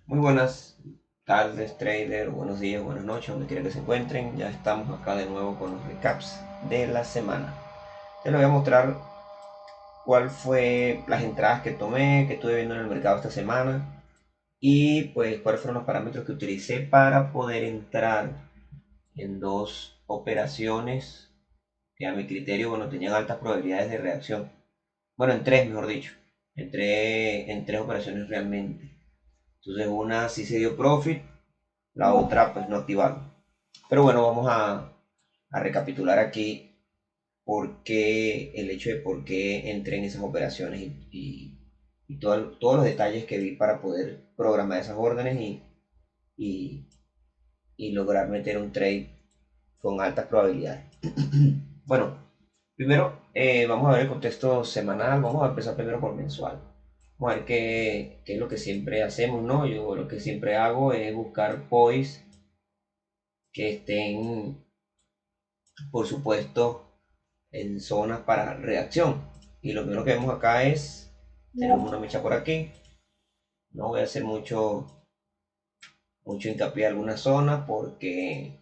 Muy buenas tardes, trader, buenos días, buenas noches, donde quiera que se encuentren. Ya estamos acá de nuevo con los recaps de la semana. Te les voy a mostrar cuál fue las entradas que tomé, que estuve viendo en el mercado esta semana y pues cuáles fueron los parámetros que utilicé para poder entrar en dos operaciones que a mi criterio, bueno, tenían altas probabilidades de reacción. Bueno, en tres, mejor dicho. Entré en tres operaciones realmente. Entonces una sí se dio profit, la otra pues no activaron. Pero bueno, vamos a recapitular aquí por qué, el hecho de por qué entré en esas operaciones y todos los detalles que vi para poder programar esas órdenes y, y lograr meter un trade con altas probabilidades. Bueno, primero vamos a ver el contexto semanal, vamos a empezar primero por mensual. Vamos a ver qué es lo que siempre hacemos, ¿no? Yo lo que siempre hago es buscar POIs que estén, por supuesto, en zonas para reacción. Y lo primero que vemos acá es, tenemos una mecha por aquí. No voy a hacer mucho hincapié en algunas zonas porque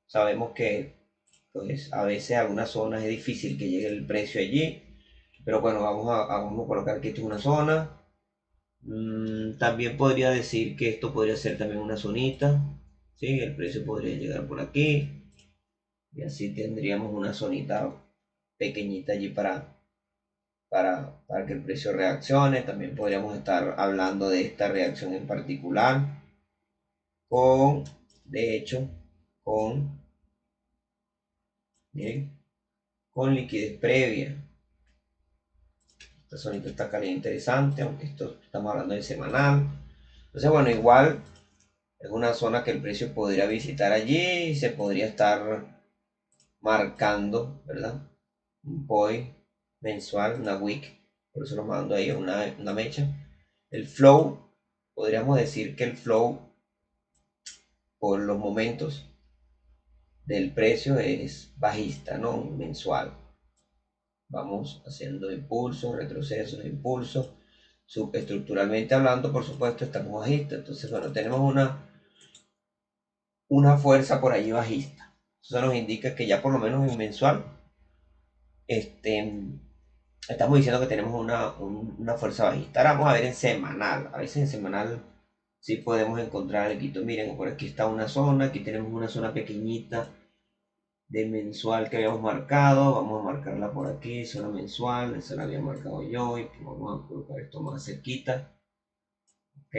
sabemos que pues, a veces algunas zonas es difícil que llegue el precio allí. Pero bueno, vamos a colocar que esto es una zona. También podría decir que esto podría ser también una zonita. ¿Sí? El precio podría llegar por aquí. Y así tendríamos una zonita pequeñita allí para que el precio reaccione. También podríamos estar hablando de esta reacción en particular con, de hecho, con, miren, con liquidez previa. Esta zonita está caliente interesante, aunque esto estamos hablando de semanal. Entonces, bueno, igual es una zona que el precio podría visitar allí y se podría estar marcando, ¿verdad? Un POI mensual, una wick, por eso lo mando ahí una mecha. El flow, podríamos decir que el flow por los momentos del precio es bajista, ¿no? Mensual. Vamos haciendo impulsos, retrocesos, impulsos. Subestructuralmente hablando, por supuesto, estamos bajistas. Entonces, bueno, tenemos una fuerza por allí bajista. Eso nos indica que ya por lo menos en mensual este, estamos diciendo que tenemos una fuerza bajista. Ahora vamos a ver en semanal. A veces en semanal sí podemos encontrar algo. Miren, por aquí está una zona, aquí tenemos una zona pequeñita de mensual que habíamos marcado. Vamos a marcarla por aquí, zona mensual. Esa la había marcado yo y pues vamos a colocar esto más cerquita. Ok,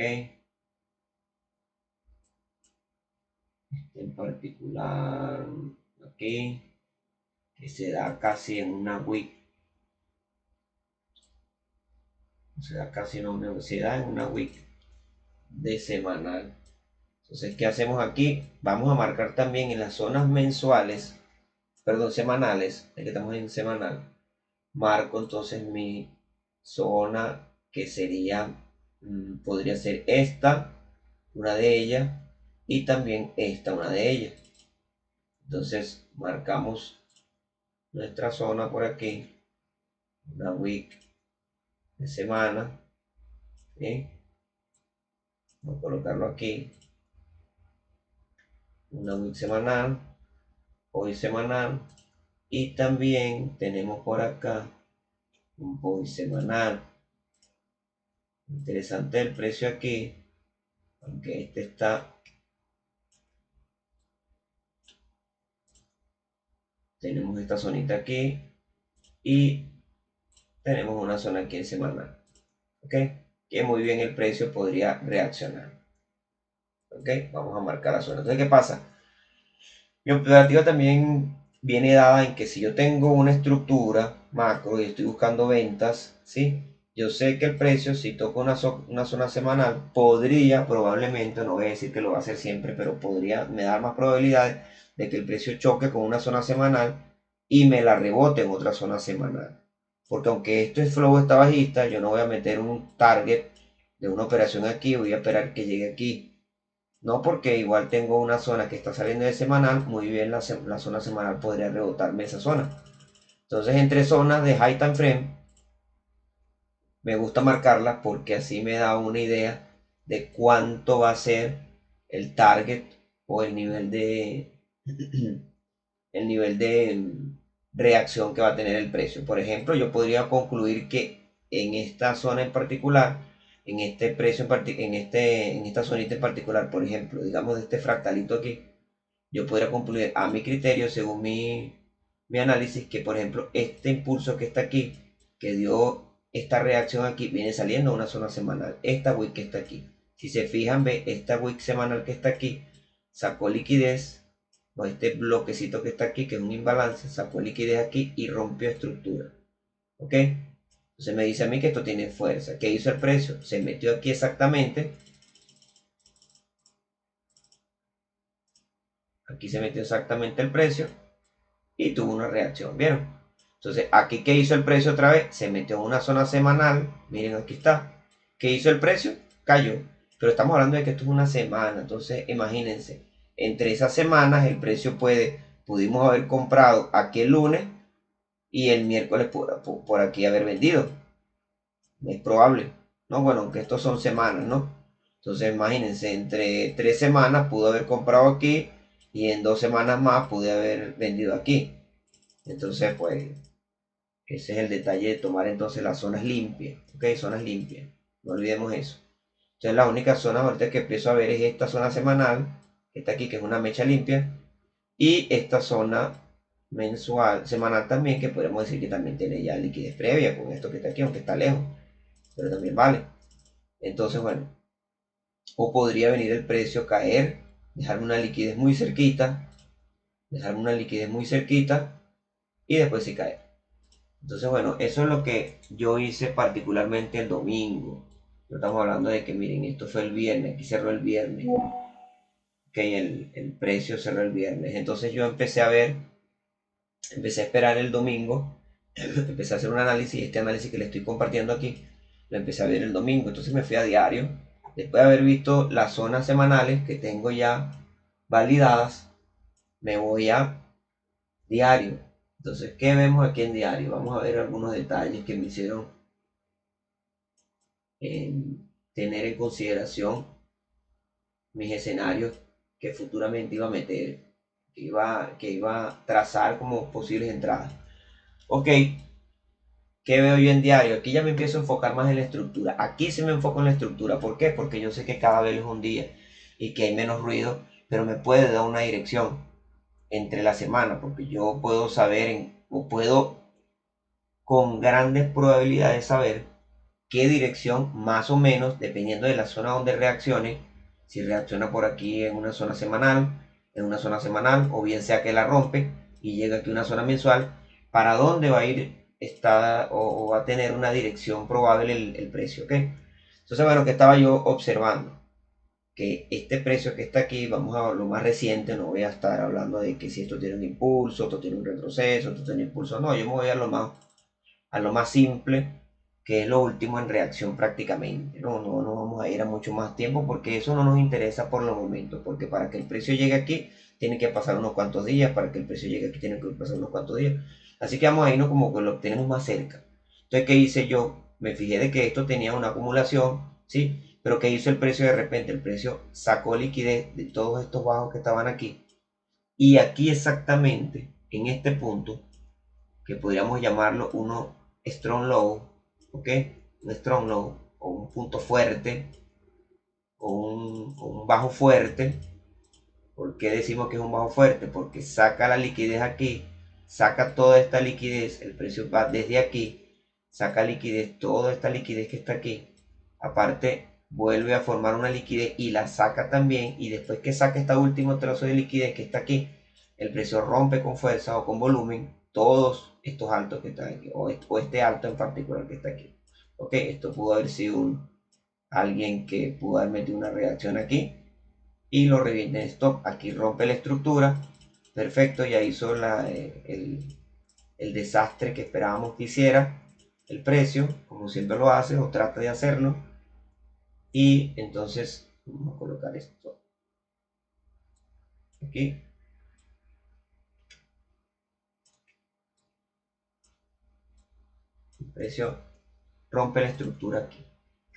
en particular aquí, que se da casi en una week. Se da casi en una, se da en una week de semanal. Entonces, ¿qué hacemos aquí? Vamos a marcar también en las zonas mensuales, perdón, semanales, es que estamos en semanal. Marco entonces mi zona que sería, podría ser esta, una de ellas, y también esta, una de ellas. Entonces, marcamos nuestra zona por aquí, una week de semana, ¿sí? Vamos a colocarlo aquí, una week semanal, hoy semanal, y también tenemos por acá un POI semanal. Interesante el precio aquí, aunque este está, tenemos esta zonita aquí y tenemos una zona aquí en semanal, ¿ok? Que muy bien el precio podría reaccionar, ¿ok? Vamos a marcar la zona. Entonces, ¿qué pasa? Mi operativa también viene dada en que si yo tengo una estructura macro y estoy buscando ventas, ¿sí? Yo sé que el precio, si toco una zona semanal, podría, probablemente, no voy a decir que lo va a hacer siempre, pero podría, me da más probabilidades de que el precio choque con una zona semanal y me la rebote en otra zona semanal. Porque aunque esto es flow, está bajista, yo no voy a meter un target de una operación aquí, voy a esperar que llegue aquí. No, porque igual tengo una zona que está saliendo de semanal, muy bien la zona semanal podría rebotarme esa zona. Entonces, entre zonas de high time frame, me gusta marcarlas porque así me da una idea de cuánto va a ser el target o el nivel de el nivel de reacción que va a tener el precio. Por ejemplo, yo podría concluir que en esta zona en particular, en este precio en esta zonita en particular, por ejemplo, digamos de este fractalito aquí, yo podría concluir a mi criterio, según mi análisis, que por ejemplo este impulso que está aquí, que dio esta reacción aquí, viene saliendo a una zona semanal. Esta wick que está aquí. Si se fijan, ve, esta wick semanal que está aquí, sacó liquidez, o este bloquecito que está aquí, que es un imbalance, sacó liquidez aquí y rompió estructura. ¿Ok? Entonces me dice a mí que esto tiene fuerza. ¿Qué hizo el precio? Se metió aquí exactamente. Aquí se metió exactamente el precio y tuvo una reacción, ¿vieron? Entonces, aquí, ¿qué hizo el precio otra vez? Se metió en una zona semanal, miren, aquí está. ¿Qué hizo el precio? Cayó. Pero estamos hablando de que esto es una semana, entonces imagínense, entre esas semanas el precio pudimos haber comprado aquí el lunes y el miércoles por aquí haber vendido. Es probable, ¿no? Bueno, aunque estos son semanas, ¿no? Entonces imagínense, entre 3 semanas pudo haber comprado aquí y en 2 semanas más pude haber vendido aquí. Entonces, pues, ese es el detalle de tomar entonces las zonas limpias, ¿ok? Zonas limpias, no olvidemos eso. Entonces, la única zona ahorita que empiezo a ver es esta zona semanal, que está aquí, que es una mecha limpia, y esta zona mensual, semanal también, que podemos decir que también tiene ya liquidez previa con esto que está aquí, aunque está lejos, pero también vale. Entonces, bueno, o podría venir el precio caer, dejarme una liquidez muy cerquita, dejarme una liquidez muy cerquita, y después sí caer. Entonces, bueno, eso es lo que yo hice particularmente el domingo. No estamos hablando de que, miren, esto fue el viernes, aquí cerró el viernes, que el precio cerró el viernes. Entonces yo empecé a esperar el domingo, empecé a hacer un análisis, este análisis que le estoy compartiendo aquí, lo empecé a ver el domingo. Entonces me fui a diario, después de haber visto las zonas semanales que tengo ya validadas, me voy a diario. Entonces, ¿qué vemos aquí en diario? Vamos a ver algunos detalles que me hicieron tener en consideración mis escenarios que futuramente iba a meter, que iba a trazar como posibles entradas. Ok, ¿qué veo yo en diario? Aquí ya me empiezo a enfocar más en la estructura. Aquí sí me enfoco en la estructura. ¿Por qué? Porque yo sé que cada vez es un día y que hay menos ruido, pero me puede dar una dirección entre la semana, porque yo puedo saber o puedo con grandes probabilidades saber qué dirección más o menos, dependiendo de la zona donde reaccione, si reacciona por aquí en una zona semanal, o bien sea que la rompe y llega aquí a una zona mensual, para dónde va a ir o va a tener una dirección probable el precio, ¿ok? Entonces, bueno, que estaba yo observando que este precio que está aquí, vamos a lo más reciente, no voy a estar hablando de que si esto tiene un impulso, esto tiene un retroceso, esto tiene un impulso, no, yo me voy a lo más simple, que es lo último en reacción prácticamente. No vamos a ir a mucho más tiempo porque eso no nos interesa por los momentos, porque para que el precio llegue aquí tiene que pasar unos cuantos días, para que el precio llegue aquí tiene que pasar unos cuantos días. Así que vamos a irnos como que lo tenemos más cerca. Entonces, ¿qué hice yo? Me fijé de que esto tenía una acumulación, ¿sí? Pero ¿qué hizo el precio de repente? El precio sacó liquidez de todos estos bajos que estaban aquí. Y aquí exactamente, en este punto, que podríamos llamarlo uno strong low, ¿ok? Un strong low o un punto fuerte o un bajo fuerte. ¿Por qué decimos que es un bajo fuerte? Porque saca la liquidez aquí, saca toda esta liquidez, el precio va desde aquí, saca liquidez, toda esta liquidez que está aquí, aparte vuelve a formar una liquidez y la saca también, y después que saca este último trozo de liquidez que está aquí, el precio rompe con fuerza o con volumen todos estos altos que están aquí, o este alto en particular que está aquí. Ok, esto pudo haber sido alguien que pudo haber metido una reacción aquí y lo reviente en stop. Aquí rompe la estructura, perfecto, ya hizo el desastre que esperábamos que hiciera el precio, como siempre lo hace o trata de hacerlo. Y entonces vamos a colocar esto aquí. El precio rompe la estructura aquí.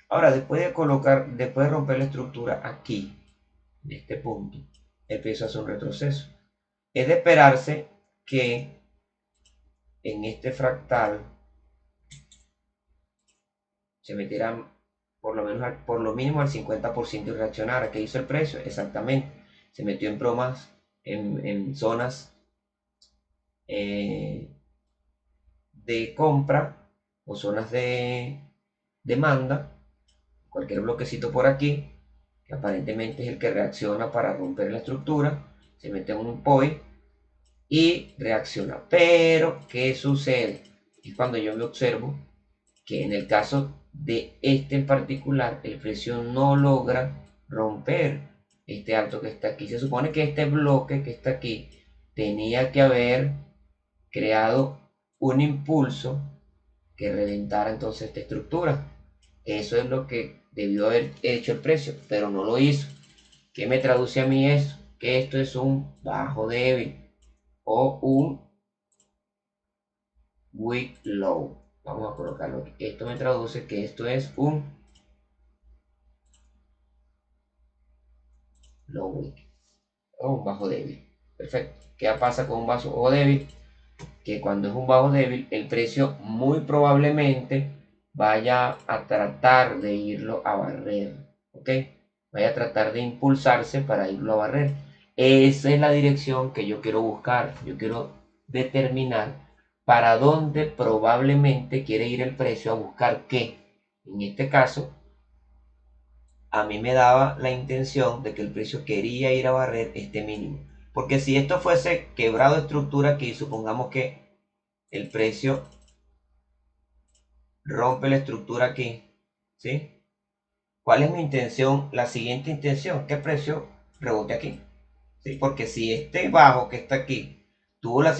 Ahora, después de romper la estructura aquí, en este punto, el precio hace un retroceso. Es de esperarse que en este fractal se metieran por lo mínimo al 50% y reaccionara. ¿Qué hizo el precio? Exactamente. Se metió en bromas, en zonas eh, de compra o zonas de demanda, cualquier bloquecito por aquí, que aparentemente es el que reacciona para romper la estructura, se mete en un POI y reacciona. Pero, ¿qué sucede? Es cuando yo me observo que en el caso de este en particular, el precio no logra romper este alto que está aquí. Se supone que este bloque que está aquí tenía que haber creado un impulso que reventara entonces esta estructura. Eso es lo que debió haber hecho el precio, pero no lo hizo. ¿Qué me traduce a mí eso? Que esto es un bajo débil o un weak low. Vamos a colocarlo aquí. Esto me traduce que esto es un low weak o un bajo débil. Perfecto. ¿Qué pasa con un bajo débil? Que cuando es un bajo débil, el precio muy probablemente vaya a tratar de irlo a barrer. ¿Ok? Vaya a tratar de impulsarse para irlo a barrer. Esa es la dirección que yo quiero buscar. Yo quiero determinar para dónde probablemente quiere ir el precio a buscar qué. En este caso, a mí me daba la intención de que el precio quería ir a barrer este mínimo. Porque si esto fuese quebrado de estructura aquí, supongamos que el precio rompe la estructura aquí, ¿sí? ¿Cuál es mi intención? La siguiente intención, que el precio rebote aquí, ¿sí? Porque si este bajo que está aquí tuvo la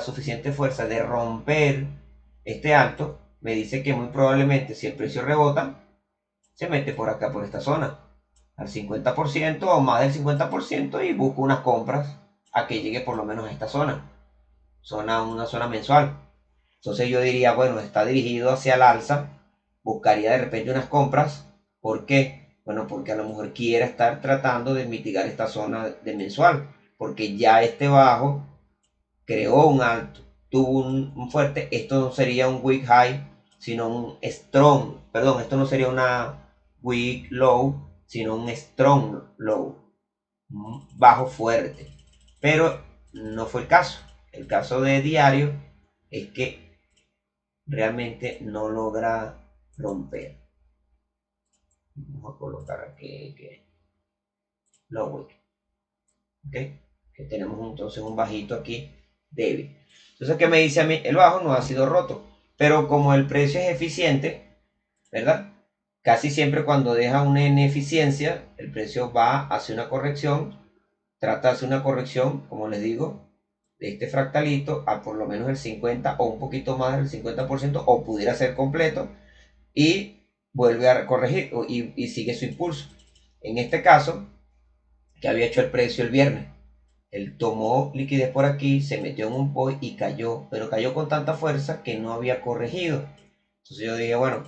suficiente fuerza de romper este alto, me dice que muy probablemente si el precio rebota, se mete por acá, por esta zona, al 50% o más del 50% y busco unas compras a que llegue por lo menos a esta zona, una zona mensual. Entonces yo diría, bueno, está dirigido hacia el alza, buscaría de repente unas compras. ¿Por qué? Bueno, porque a lo mejor quiera estar tratando de mitigar esta zona de mensual, porque ya este bajo creó un alto, tuvo un fuerte, esto no sería un weak high, sino un strong, perdón, esto no sería una weak low, sino un strong low, un bajo fuerte. Pero no fue el caso. El caso de diario es que realmente no logra romper. Vamos a colocar aquí que low, ¿ok? Que tenemos entonces un bajito aquí débil. Entonces, ¿qué me dice a mí? El bajo no ha sido roto, pero como el precio es eficiente, ¿verdad? Casi siempre cuando deja una ineficiencia, el precio va hacia una corrección, trata de hacer una corrección, como les digo, de este fractalito a por lo menos el 50 o un poquito más del 50% o pudiera ser completo y vuelve a corregir y sigue su impulso. En este caso, que había hecho el precio el viernes, él tomó liquidez por aquí, se metió en un POI y cayó, pero cayó con tanta fuerza que no había corregido. Entonces yo dije, bueno,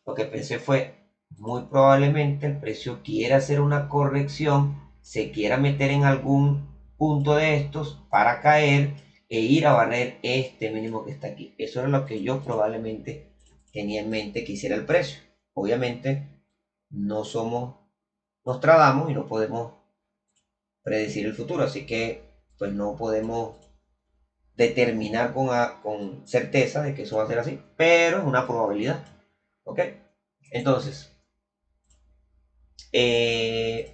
lo que pensé fue, muy probablemente el precio quiera hacer una corrección, se quiera meter en algún punto de estos para caer e ir a barrer este mínimo que está aquí. Eso era lo que yo probablemente tenía en mente que hiciera el precio. Obviamente no somos Nostradamus y no podemos predecir el futuro, así que pues no podemos determinar con certeza de que eso va a ser así, pero es una probabilidad, ¿ok? Entonces,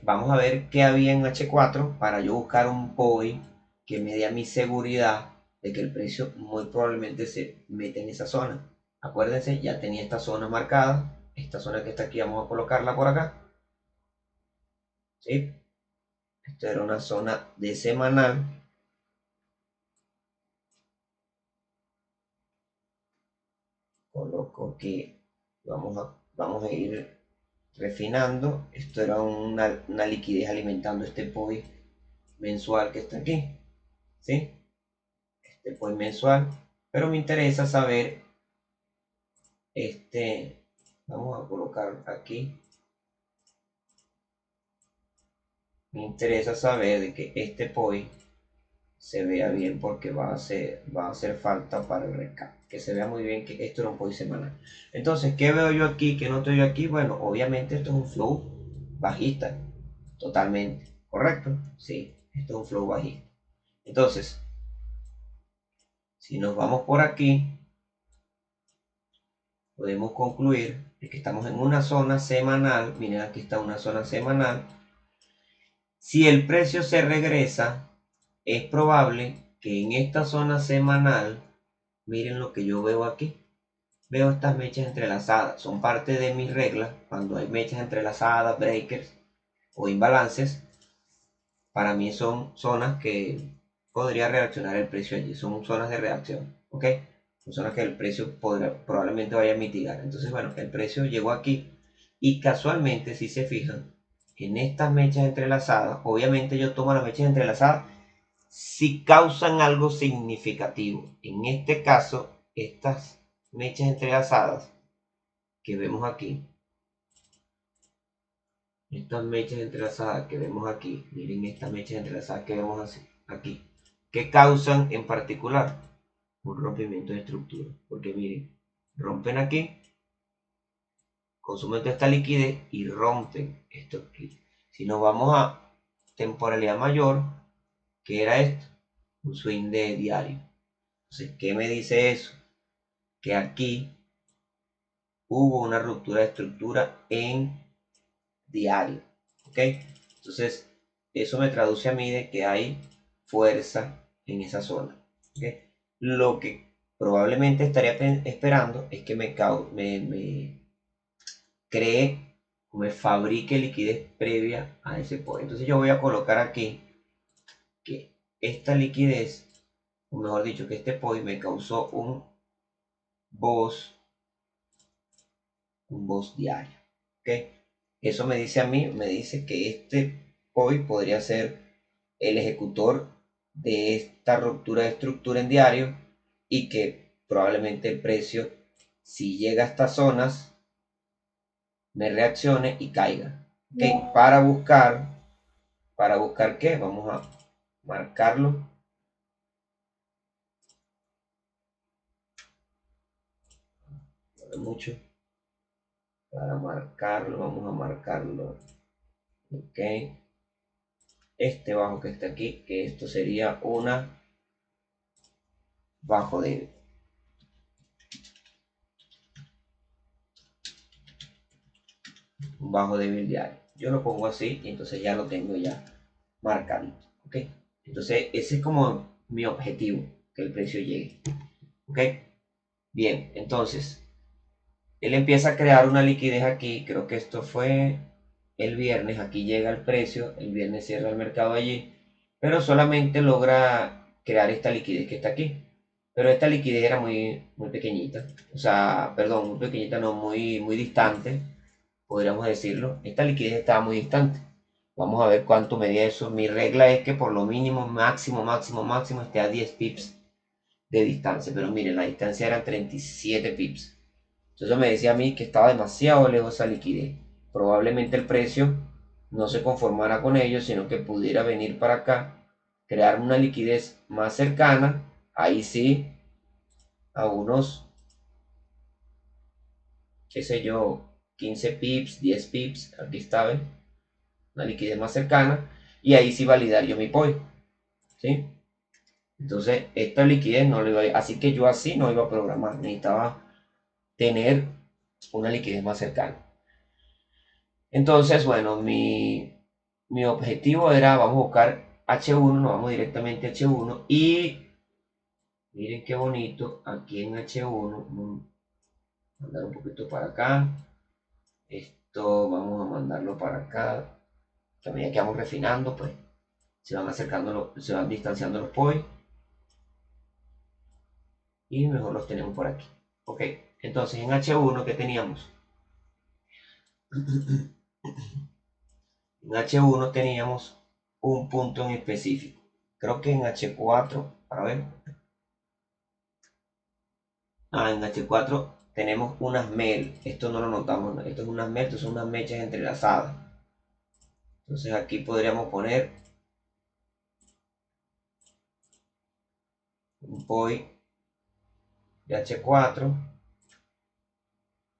vamos a ver qué había en H4 para yo buscar un POI que me dé a mi seguridad de que el precio muy probablemente se mete en esa zona. Acuérdense, ya tenía esta zona marcada, esta zona que está aquí, vamos a colocarla por acá, ¿sí? Esto era una zona de semanal. Coloco que vamos a ir refinando. Esto era una liquidez alimentando este POI mensual que está aquí, ¿sí? Este POI mensual. Pero me interesa saber este Vamos a colocar aquí. Me interesa saber de que este POI se vea bien porque va a hacer falta para el recap. Que se vea muy bien que esto era un POI semanal. Entonces, ¿qué veo yo aquí? ¿Qué noto yo aquí? Bueno, obviamente esto es un flow bajista. Totalmente. ¿Correcto? Sí, esto es un flow bajista. Entonces, si nos vamos por aquí, podemos concluir de que estamos en una zona semanal. Miren, aquí está una zona semanal. Si el precio se regresa, es probable que en esta zona semanal, miren lo que yo veo aquí. Veo estas mechas entrelazadas. Son parte de mis reglas. Cuando hay mechas entrelazadas, breakers o imbalances, para mí son zonas que podría reaccionar el precio allí. Son zonas de reacción. ¿Ok? Son zonas que el precio probablemente vaya a mitigar. Entonces, bueno, el precio llegó aquí. Y casualmente, si se fijan, en estas mechas entrelazadas, obviamente yo tomo las mechas entrelazadas si causan algo significativo. En este caso, estas mechas entrelazadas que vemos aquí, miren estas mechas entrelazadas que vemos así, aquí, que causan en particular un rompimiento de estructura. Porque miren, rompen aquí, consumen toda esta liquidez y rompen esto aquí. Si nos vamos a temporalidad mayor, ¿qué era esto? Un swing de diario. Entonces, ¿qué me dice eso? Que aquí hubo una ruptura de estructura en diario. ¿Ok? Entonces, eso me traduce a mí de que hay fuerza en esa zona. ¿Ok? Lo que probablemente estaría esperando es que me cree o me fabrique liquidez previa a ese point. Entonces yo voy a colocar aquí que esta liquidez, o mejor dicho, que este point me causó boss, un boss diario. ¿Ok? Eso me dice a mí, me dice que este point podría ser el ejecutor de esta ruptura de estructura en diario y que probablemente el precio, si llega a estas zonas, me reaccione y caiga. ¿Ok? Para buscar qué, vamos a marcarlo. Mucho. Para marcarlo, vamos a marcarlo. Ok. Este bajo que está aquí, que esto sería una bajo débil. Un bajo débil diario. Yo lo pongo así y entonces ya lo tengo ya marcado. Ok. Entonces ese es como mi objetivo, que el precio llegue. Ok. Bien, entonces él empieza a crear una liquidez aquí. Creo que esto fue el viernes. Aquí llega el precio. El viernes cierra el mercado allí. Pero solamente logra crear esta liquidez que está aquí. Pero esta liquidez era muy pequeñita. O sea, perdón, muy pequeñita, no, muy distante, podríamos decirlo. Esta liquidez estaba muy distante. Vamos a ver cuánto medía eso. Mi regla es que por lo mínimo, máximo esté a 10 pips de distancia. Pero miren, la distancia era 37 pips. Entonces me decía a mí que estaba demasiado lejos esa liquidez. Probablemente el precio no se conformara con ello, sino que pudiera venir para acá, crear una liquidez más cercana, ahí sí, a unos, qué sé yo, 15 pips, 10 pips, aquí está, ¿ven? Una liquidez más cercana, y ahí sí validar yo mi POI, ¿sí? Entonces, esta liquidez no le iba a, así que yo así no iba a programar, necesitaba tener una liquidez más cercana. Entonces, bueno, mi objetivo era, vamos a buscar H1, nos vamos directamente a H1 y miren qué bonito, aquí en H1, mandar un poquito para acá, esto vamos a mandarlo para acá, que a medida que vamos refinando, pues se van acercando, se van distanciando los POI y mejor los tenemos por aquí. Ok, entonces en H1 que teníamos, en H1 teníamos un punto en específico, creo que en H4, para ver, en H4 tenemos unas MEL. Esto no lo notamos, ¿no? Esto es unas MEL, esto son unas mechas entrelazadas. Entonces aquí podríamos poner un POI de H4,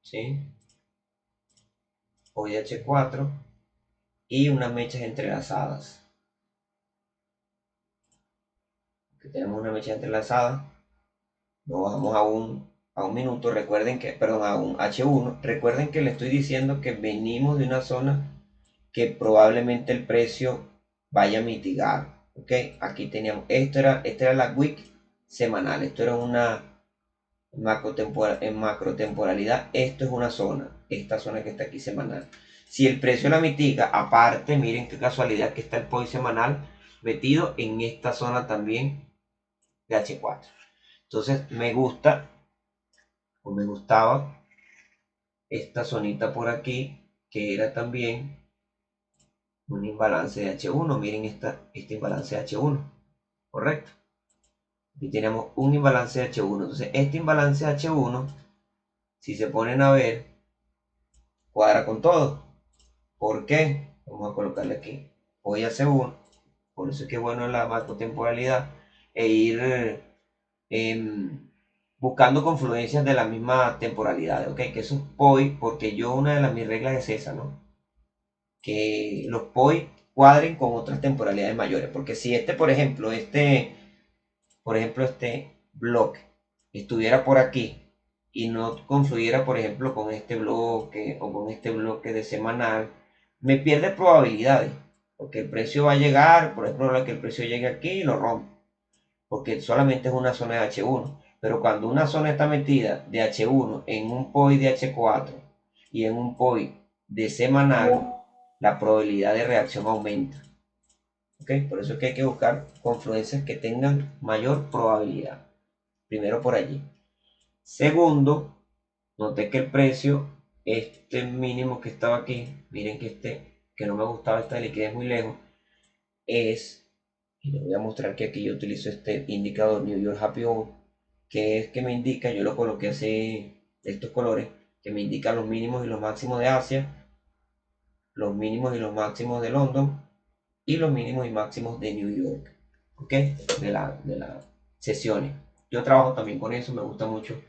¿sí? POI de H4 y unas mechas entrelazadas. Aquí tenemos una mecha entrelazada. Nos bajamos a un minuto. Recuerden que, perdón, a un H1. Recuerden que le estoy diciendo que venimos de una zona que probablemente el precio vaya a mitigar. ¿Ok? Aquí teníamos, esta era la wick semanal. Esto era una en macrotemporalidad. Esto es una zona. Esta zona que está aquí semanal. Si el precio la mitiga, aparte, miren qué casualidad que está el POI semanal metido en esta zona también de H4. Entonces me gusta o me gustaba esta zonita por aquí, que era también un imbalance de H1. Miren este imbalance de H1, correcto. Aquí tenemos un imbalance de H1. Entonces este imbalance de H1, si se ponen a ver, cuadra con todo. ¿Por qué? Vamos a colocarle aquí. Hoy H1. Por eso es que es bueno la macrotemporalidad e ir buscando confluencias de la misma temporalidad, ¿ok? Que eso es POI, porque yo una de mis reglas es esa, ¿no? Que los POI cuadren con otras temporalidades mayores, porque si este bloque estuviera por aquí y no confluyera, por ejemplo, con este bloque o con este bloque de semanal, me pierde probabilidades, porque el precio va a llegar, por ejemplo, que el precio llegue aquí y lo rompe, porque solamente es una zona de H1. Pero cuando una zona está metida de H1 en un POI de H4 y en un POI de semanal, la probabilidad de reacción aumenta. ¿Ok? Por eso es que hay que buscar confluencias que tengan mayor probabilidad. Primero por allí. Segundo, noté que el precio, este mínimo que estaba aquí, miren que no me gustaba esta liquidez muy lejos, y les voy a mostrar que aquí yo utilizo este indicador New York Happy Hour, que es que me indica, yo lo coloqué así de estos colores, que me indica los mínimos y los máximos de Asia, los mínimos y los máximos de London y los mínimos y máximos de New York, ¿ok? De las sesiones. Yo trabajo también con eso, me gusta mucho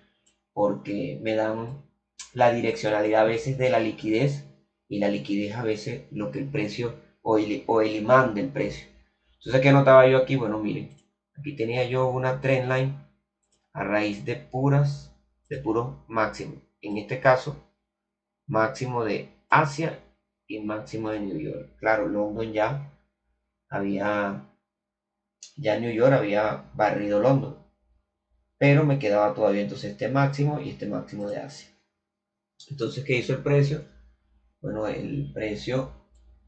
porque me dan la direccionalidad a veces de la liquidez y la liquidez a veces lo que el precio o el imán del precio. Entonces, ¿qué notaba yo aquí? Bueno, miren, aquí tenía yo una trendline a raíz de puros máximos. En este caso, máximo de Asia y máximo de New York. Claro, London ya New York había barrido London, pero me quedaba todavía entonces este máximo y este máximo de Asia. Entonces, ¿qué hizo el precio? Bueno, el precio,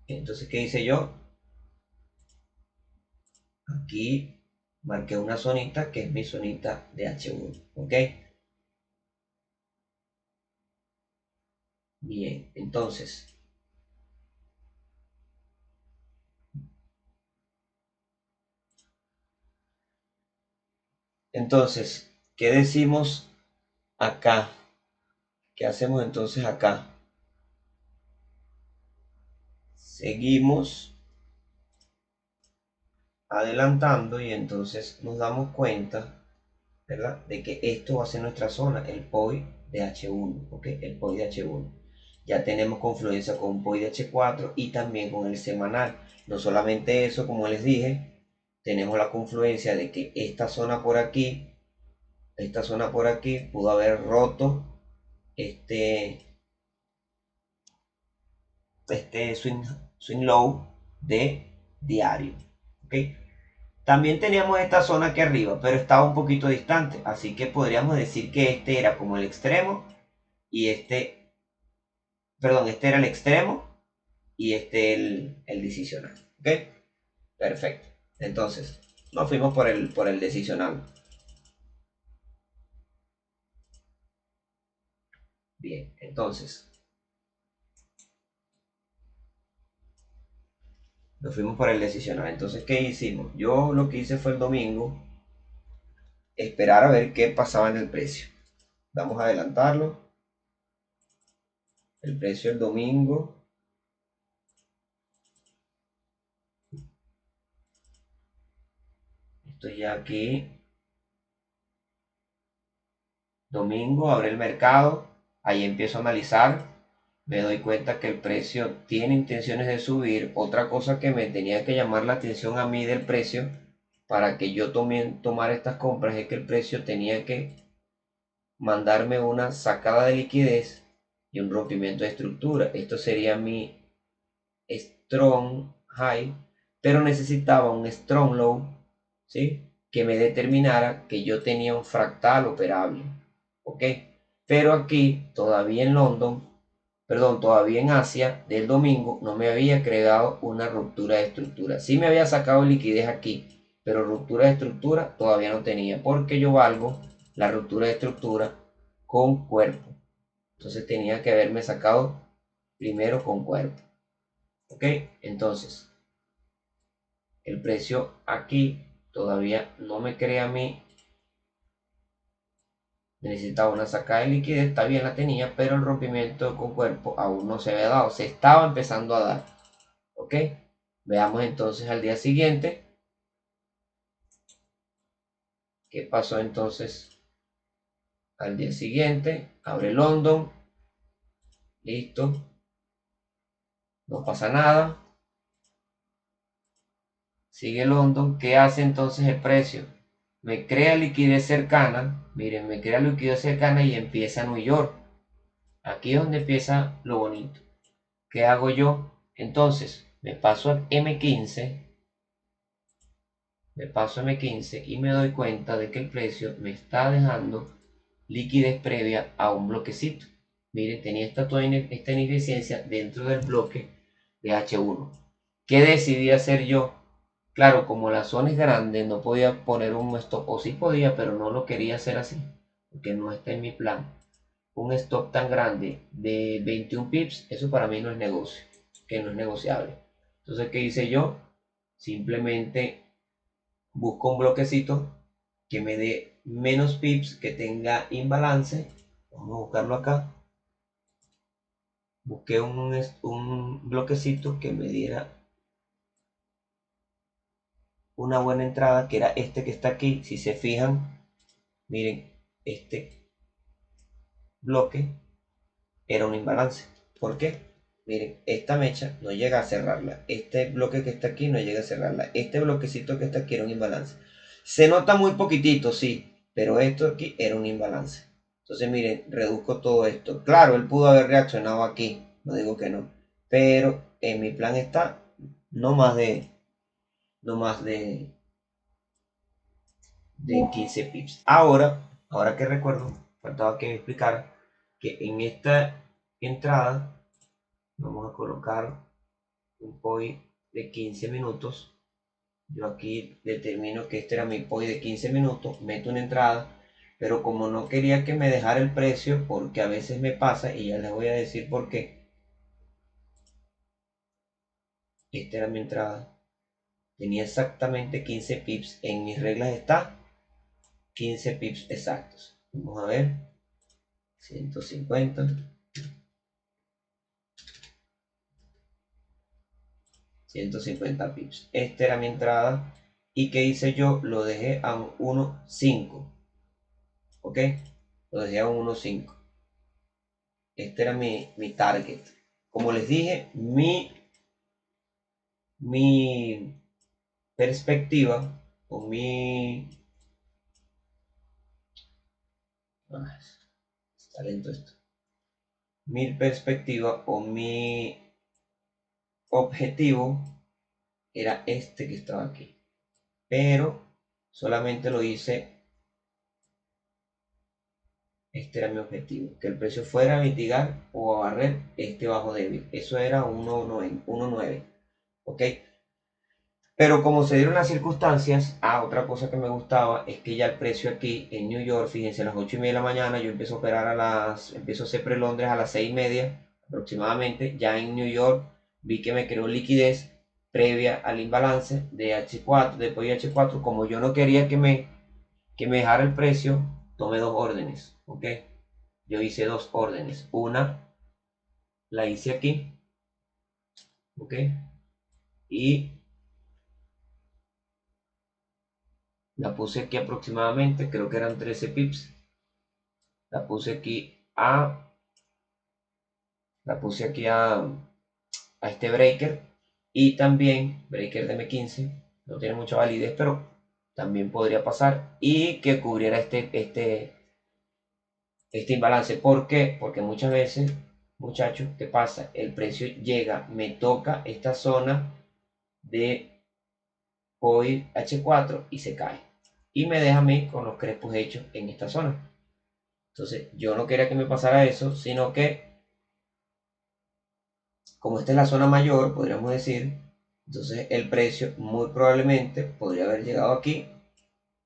entonces, ¿qué hice yo? Aquí marqué una zonita que es mi zonita de H1, ¿ok? Bien, entonces, ¿qué decimos acá? ¿Qué hacemos entonces acá? Seguimos adelantando y entonces nos damos cuenta, ¿verdad? De que esto va a ser nuestra zona, el POI de H1, ¿ok? El POI de H1. Ya tenemos confluencia con POI de H4 y también con el semanal. No solamente eso, como les dije, tenemos la confluencia de que esta zona por aquí pudo haber roto este, este swing low de diario. ¿Ok? También teníamos esta zona aquí arriba, pero estaba un poquito distante, así que podríamos decir que este era como el extremo y este era el extremo y este el decisional. ¿Ok? Perfecto. Entonces, nos fuimos por el decisional. Bien, entonces, nos fuimos por el decisional. Entonces, ¿qué hicimos? Yo lo que hice fue el domingo esperar a ver qué pasaba en el precio. Vamos a adelantarlo. El precio del domingo. Estoy ya aquí. Domingo, abre el mercado. Ahí empiezo a analizar. Me doy cuenta que el precio tiene intenciones de subir. Otra cosa que me tenía que llamar la atención a mí del precio para que yo tomara estas compras es que el precio tenía que mandarme una sacada de liquidez y un rompimiento de estructura. Esto sería mi strong high, pero necesitaba un strong low, ¿sí? Que me determinara que yo tenía un fractal operable, ¿ok? Pero aquí, todavía en London, perdón, todavía en Asia, del domingo, no me había creado una ruptura de estructura. Sí me había sacado liquidez aquí, pero ruptura de estructura todavía no tenía, porque yo valgo la ruptura de estructura con cuerpo. Entonces tenía que haberme sacado primero con cuerpo. Ok, entonces el precio aquí todavía no me crea a mí. Necesitaba una sacada de liquidez, está bien, la tenía, pero el rompimiento con cuerpo aún no se había dado, se estaba empezando a dar. Ok, veamos entonces al día siguiente qué pasó entonces. Al día siguiente abre London, listo, no pasa nada. Sigue London, ¿qué hace entonces el precio? Me crea liquidez cercana, miren, me crea liquidez cercana y empieza New York. Aquí es donde empieza lo bonito. ¿Qué hago yo? Entonces, me paso a M15, y me doy cuenta de que el precio me está dejando liquidez previa a un bloquecito. Miren, tenía esta ineficiencia dentro del bloque de H1. ¿Qué decidí hacer yo? Claro, como la zona es grande, no podía poner un stop, o sí podía, pero no lo quería hacer así, porque no está en mi plan. Un stop tan grande de 21 pips, eso para mí no es negocio, que no es negociable. Entonces, ¿qué hice yo? Simplemente busco un bloquecito que me dé menos pips, que tenga imbalance. Vamos a buscarlo acá. Busqué un bloquecito que me diera una buena entrada, que era este que está aquí. Si se fijan, miren, este bloque era un imbalance. ¿Por qué? Miren, esta mecha no llega a cerrarla. Este bloque que está aquí no llega a cerrarla. Este bloquecito que está aquí era un imbalance. Se nota muy poquitito, sí, pero esto aquí era un imbalance. Entonces, miren, reduzco todo esto. Claro, él pudo haber reaccionado aquí, no digo que no. Pero en mi plan está no más de, no más de 15 pips. Ahora que recuerdo, faltaba que me explicara que en esta entrada vamos a colocar un POI de 15 minutos. Yo aquí determino que este era mi POI de 15 minutos, meto una entrada, pero como no quería que me dejara el precio, porque a veces me pasa, y ya les voy a decir por qué, esta era mi entrada, tenía exactamente 15 pips, en mis reglas está 15 pips exactos. Vamos a ver, 150, 150 pips. Esta era mi entrada. ¿Y qué hice yo? Lo dejé a un 1.5. ¿Ok? Lo dejé a un 1.5. Este era mi target. Como les dije, mi perspectiva o mi... está lento esto. Mi perspectiva o mi objetivo era este que estaba aquí. Pero solamente lo hice. Este era mi objetivo, que el precio fuera a mitigar o a barrer este bajo débil. Eso era 1.9, ¿ok? Pero como se dieron las circunstancias, otra cosa que me gustaba es que ya el precio aquí en New York, fíjense, a las 8:30 de la mañana, yo empiezo a operar empiezo a hacer pre-Londres a las 6:30 aproximadamente. Ya en New York vi que me creó liquidez previa al imbalance de H4, de POI H4. Como yo no quería que me dejara el precio, tomé dos órdenes, ¿ok? yo hice dos órdenes. Una la hice aquí, ok, y la puse aquí aproximadamente, creo que eran 13 pips. La puse aquí a este breaker, y también breaker de M15, no tiene mucha validez, pero también podría pasar, y que cubriera este imbalance. ¿Por qué? Porque muchas veces, muchachos, ¿qué pasa? El precio llega, me toca esta zona de hoy H4 y se cae. Y me deja a mí con los crespos hechos en esta zona. Entonces, yo no quería que me pasara eso, sino que, como esta es la zona mayor, podríamos decir, entonces el precio muy probablemente podría haber llegado aquí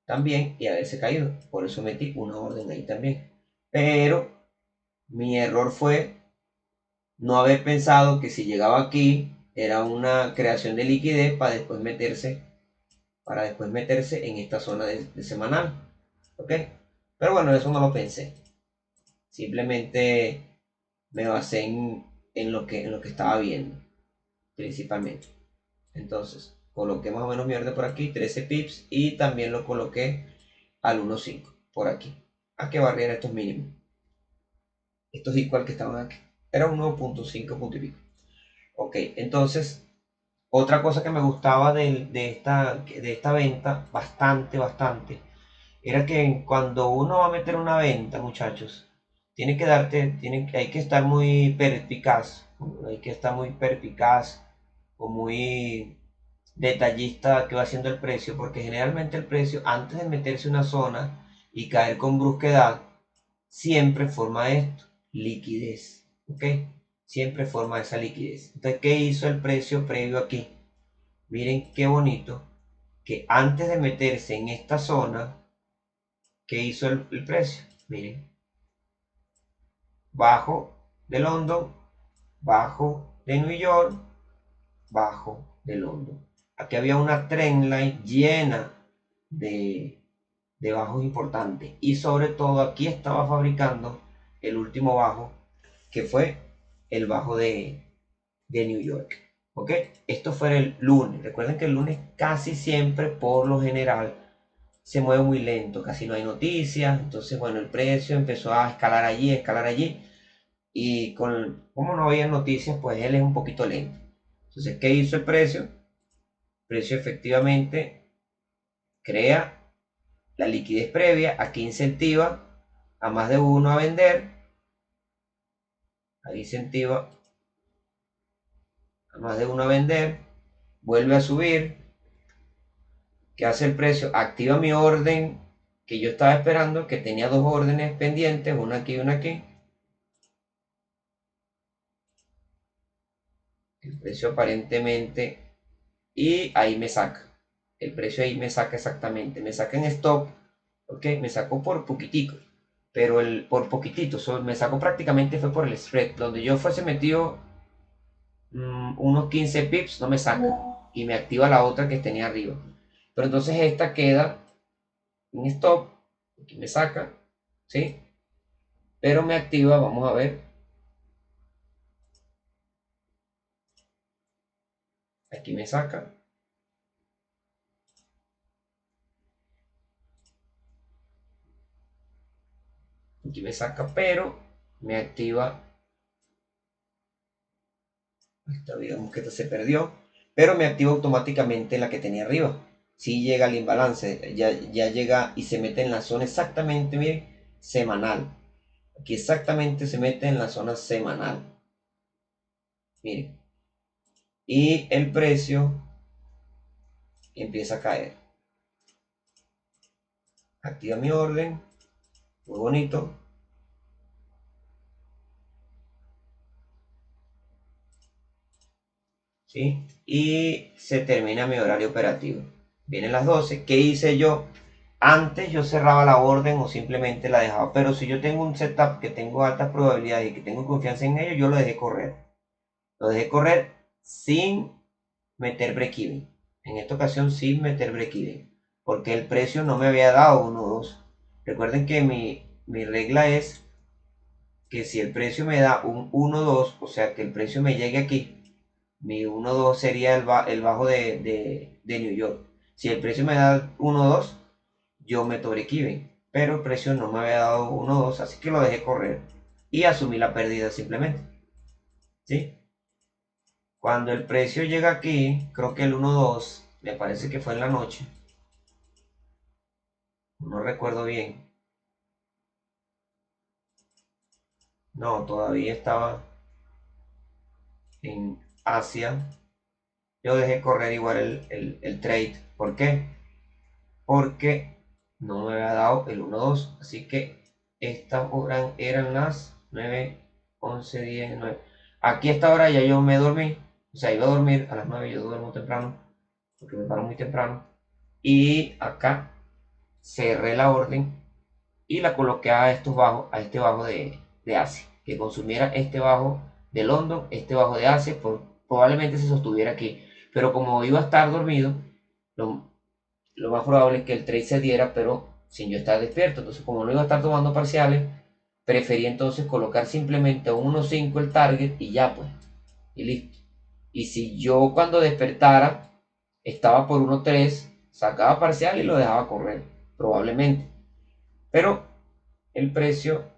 también y haberse caído. Por eso metí una orden ahí también. Pero mi error fue no haber pensado que si llegaba aquí era una creación de liquidez para después meterse en esta zona de semanal. ¿Ok? Pero bueno, eso no lo pensé. Simplemente me basé en lo que estaba viendo, principalmente. Entonces, coloqué más o menos mi orden por aquí, 13 pips, y también lo coloqué al 1.5 por aquí, a que barriera estos mínimos. Estos igual que estaban aquí. Era 1.5 punto y pico. Ok, entonces, otra cosa que me gustaba de esta venta, bastante, era que cuando uno va a meter una venta, muchachos, hay que estar muy perspicaz o muy detallista que va haciendo el precio, porque generalmente el precio, antes de meterse en una zona y caer con brusquedad, siempre forma esto, liquidez, ¿ok? Siempre forma esa liquidez. Entonces, ¿qué hizo el precio previo aquí? Miren qué bonito, que antes de meterse en esta zona, ¿qué hizo el precio? Miren, bajo de London, bajo de New York, bajo de London. Aquí había una trendline llena de, de bajos importantes, y sobre todo aquí estaba fabricando el último bajo, que fue el bajo de New York. ¿Ok? Esto fue el lunes. Recuerden que el lunes casi siempre, por lo general, se mueve muy lento, casi no hay noticias. Entonces, bueno, el precio empezó a escalar allí, escalar allí. Y como no había noticias, pues él es un poquito lento. Entonces, ¿qué hizo el precio? El precio efectivamente crea la liquidez previa, aquí incentiva a más de uno a vender, ahí incentiva a más de uno a vender, vuelve a subir. ¿Qué hace el precio? Activa mi orden que yo estaba esperando, que tenía dos órdenes pendientes, una aquí y una aquí. El precio aparentemente, y ahí me saca. El precio ahí me saca exactamente. Me saca en stop, ok, me sacó por poquitico. Pero por poquitito, me sacó prácticamente fue por el spread. Donde yo fuese metido unos 15 pips, no me saca. Y me activa la otra que tenía arriba. Pero entonces esta queda en stop, aquí me saca, ¿sí? Pero me activa, vamos a ver, aquí me saca, aquí me saca, pero me activa, digamos que esta se perdió, pero me activa automáticamente la que tenía arriba. Si llega al imbalance, ya llega y se mete en la zona exactamente, miren, semanal. Aquí exactamente se mete en la zona semanal. Miren. Y el precio empieza a caer. Activa mi orden, muy bonito. ¿Sí? Y se termina mi horario operativo. Vienen las 12. ¿Qué hice yo? Antes yo cerraba la orden o simplemente la dejaba. Pero si yo tengo un setup que tengo altas probabilidades y que tengo confianza en ello, yo lo dejé correr. Lo dejé correr sin meter break-even. En esta ocasión sin meter break-even. Porque el precio no me había dado 1 2. Recuerden que mi regla es que si el precio me da un 1.2, o sea que el precio me llegue aquí, mi 1.2 sería el bajo de New York. Si el precio me da 1.2, yo meto break-even, pero el precio no me había dado 1.2, así que lo dejé correr y asumí la pérdida simplemente. ¿Sí? Cuando el precio llega aquí, creo que el 1.2, me parece que fue en la noche, no recuerdo bien. No, todavía estaba en Asia. Yo dejé correr igual el trade. ¿Por qué? Porque no me había dado el 1.2. Así que estas horas eran las 9, 11, 10, 9. Aquí a esta hora ya yo me dormí. O sea, iba a dormir a las 9, yo duermo temprano. Porque me paro muy temprano. Y acá cerré la orden y la coloqué a estos bajos, a este bajo de Asia. Que consumiera este bajo de London, este bajo de Asia, probablemente se sostuviera aquí. Pero como iba a estar dormido, lo, lo más probable es que el trade se diera, pero sin yo estar despierto. Entonces, como no iba a estar tomando parciales, preferí entonces colocar simplemente a 1.5 el target y ya pues, y listo. Y si yo cuando despertara estaba por 1.3, sacaba parcial y lo dejaba correr, probablemente. Pero el precio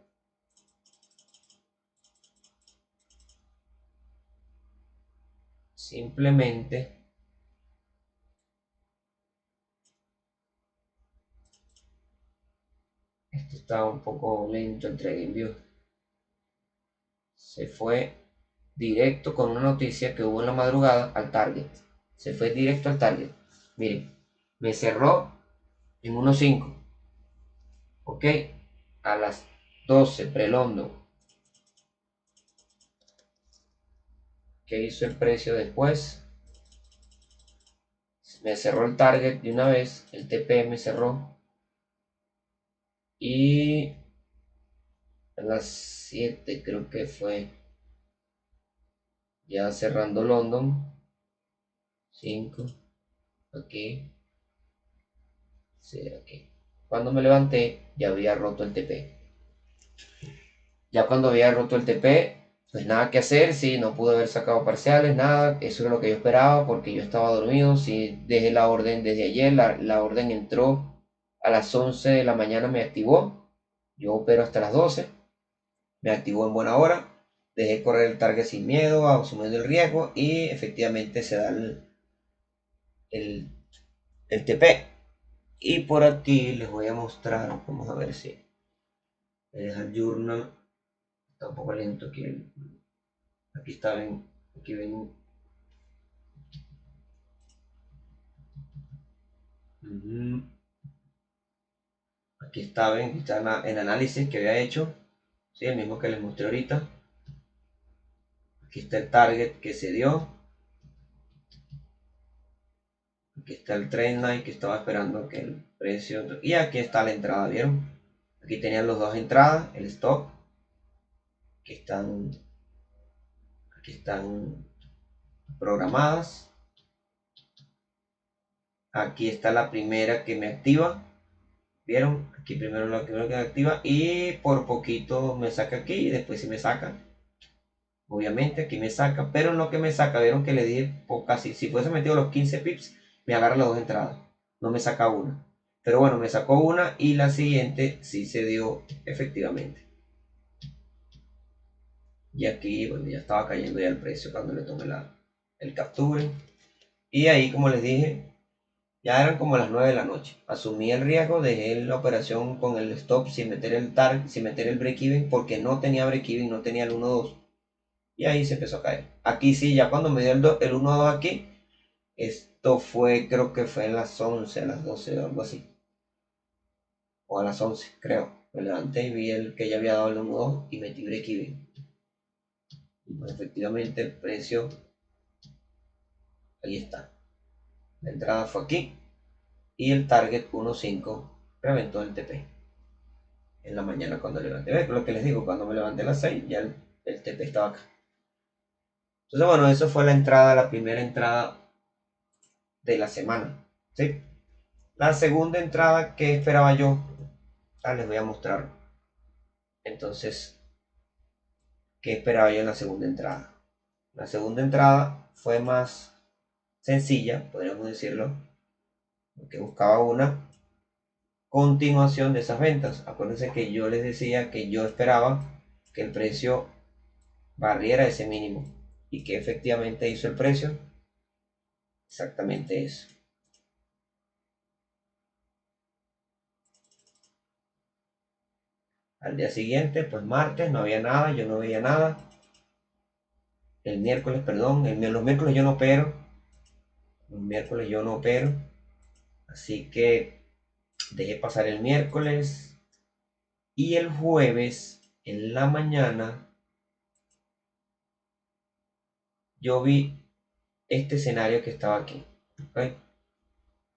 simplemente, esto está un poco lento el TradingView, se fue directo con una noticia que hubo en la madrugada al target. Se fue directo al target. Miren, me cerró en 1.5. Ok, a las 12 pre-London. ¿Qué hizo el precio después? Me cerró el target de una vez. El TP me cerró. Y a las 7 creo que fue. Ya cerrando London. 5. Aquí. Sí, aquí. Cuando me levanté ya había roto el TP. Ya cuando había roto el TP, pues nada que hacer, sí, no pude haber sacado parciales, nada, eso es lo que yo esperaba porque yo estaba dormido, sí, dejé la orden desde ayer, la orden entró a las 11 de la mañana, me activó, yo opero hasta las 12, me activó en buena hora, dejé correr el target sin miedo, asumiendo el riesgo y efectivamente se da el, el TP. Y por aquí les voy a mostrar, vamos a ver si me deja el journal, está un poco lento aquí, aquí está, ven, aquí ven. Aquí está, ven, aquí está el análisis que había hecho, ¿sí? El mismo que les mostré ahorita. Aquí está el target que se dio. Aquí está el trend line que estaba esperando que el precio. Y aquí está la entrada, ¿vieron? Aquí tenían las dos entradas, el stop. Aquí están programadas. Aquí está la primera que me activa. ¿Vieron? Aquí primero la primera que me activa. Y por poquito me saca aquí y después si me saca. Obviamente aquí me saca, pero en lo que me saca, vieron que le di casi, si fuese metido los 15 pips, me agarra las dos entradas, no me saca una. Pero bueno, me sacó una y la siguiente sí se dio efectivamente. Y aquí, bueno, ya estaba cayendo ya el precio cuando le tomé el capture. Y ahí, como les dije, ya eran como las 9 de la noche. Asumí el riesgo, dejé la operación con el stop sin meter el target, sin meter el break-even, porque no tenía break-even, no tenía el 1.2. Y ahí se empezó a caer. Aquí sí, ya cuando me dio el 1.2 aquí, esto fue, creo que fue en las 11, a las 12 o algo así. O a las 11, creo. Me levanté y vi el que ya había dado el 1.2 y metí break-even. Y pues efectivamente el precio, ahí está. La entrada fue aquí. Y el target 1.5 reventó el TP. En la mañana cuando levanté. ¿Ves? Lo que les digo, cuando me levanté a las 6, ya el TP estaba acá. Entonces, bueno, eso fue la entrada, la primera entrada de la semana. ¿Sí? La segunda entrada que esperaba yo, les voy a mostrar. Entonces, ¿qué esperaba yo en la segunda entrada? La segunda entrada fue más sencilla, podríamos decirlo, porque buscaba una continuación de esas ventas. Acuérdense que yo les decía que yo esperaba que el precio barriera ese mínimo y que efectivamente hizo el precio exactamente eso. Al día siguiente, pues martes, no había nada, yo no veía nada. El miércoles, perdón, los miércoles yo no opero. Los miércoles yo no opero. Así que dejé pasar el miércoles. Y el jueves, en la mañana, yo vi este escenario que estaba aquí. ¿Ok?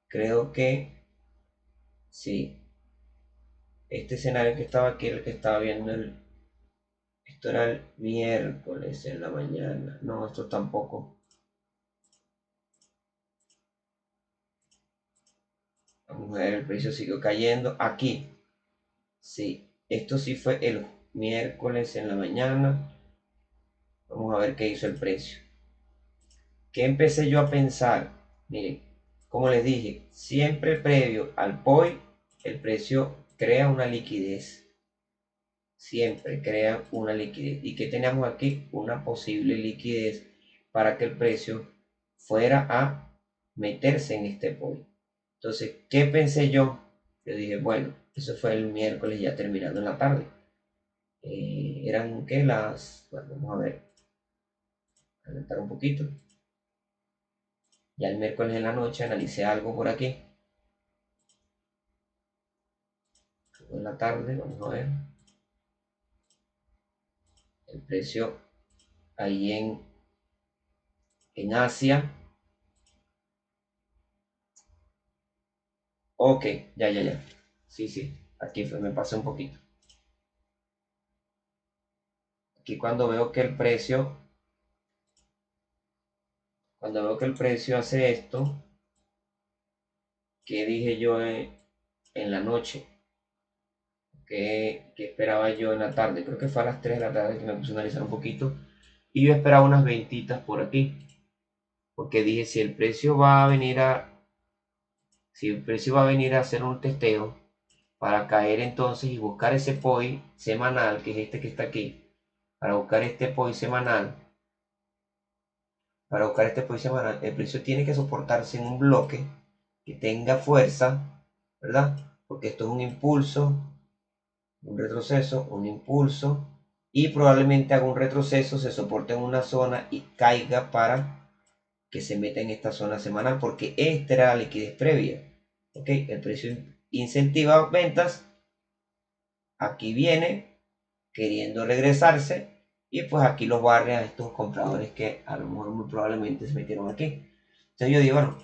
Creo que sí. Este escenario que estaba aquí, el que estaba viendo esto era el miércoles en la mañana. No, esto tampoco. Vamos a ver, el precio siguió cayendo. Aquí, sí. Esto sí fue el miércoles en la mañana. Vamos a ver qué hizo el precio. ¿Qué empecé yo a pensar? Miren, como les dije, siempre previo al POI, el precio crea una liquidez. Siempre crea una liquidez. ¿Y qué teníamos aquí? Una posible liquidez para que el precio fuera a meterse en este POI. Entonces, ¿qué pensé yo? Yo dije, bueno, eso fue el miércoles ya terminando en la tarde. Eran que bueno, vamos a ver, adelantar un poquito. Ya el miércoles en la noche analicé algo por aquí. En la tarde, vamos a ver. El precio ahí en Asia. Ok, ya. Sí, sí. Aquí fue, me pasé un poquito. Aquí cuando veo que el precio hace esto, ¿qué dije yo en la noche? ¿Qué esperaba yo en la tarde? Creo que fue a las 3 de la tarde que me puse a analizar un poquito. Y yo esperaba unas ventitas por aquí. Porque dije, si el precio va a venir a hacer un testeo para caer entonces y buscar ese POI semanal, que es este que está aquí, para buscar este POI semanal, el precio tiene que soportarse en un bloque que tenga fuerza, ¿verdad? Porque esto es un impulso, un retroceso, un impulso, y probablemente haga un retroceso, se soporte en una zona y caiga para que se meta en esta zona semanal, porque esta era la liquidez previa. ¿Ok? El precio incentiva ventas, aquí viene queriendo regresarse, y pues aquí los barre a estos compradores que a lo mejor muy probablemente se metieron aquí. Entonces yo digo, bueno,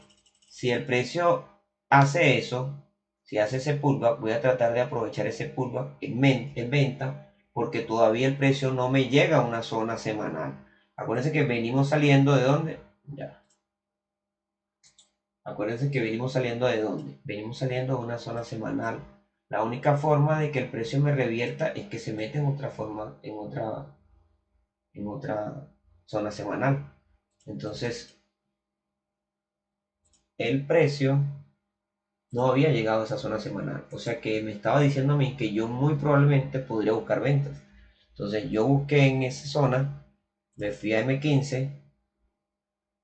si el precio hace eso, si hace ese pullback, voy a tratar de aprovechar ese pullback en venta, porque todavía el precio no me llega a una zona semanal. Acuérdense que venimos saliendo de dónde, ya. Acuérdense que venimos saliendo de dónde, venimos saliendo de una zona semanal. La única forma de que el precio me revierta es que se mete en otra forma, en otra zona semanal. Entonces, el precio no había llegado a esa zona semanal. O sea que me estaba diciendo a mí que yo muy probablemente podría buscar ventas. Entonces yo busqué en esa zona, me fui a M15,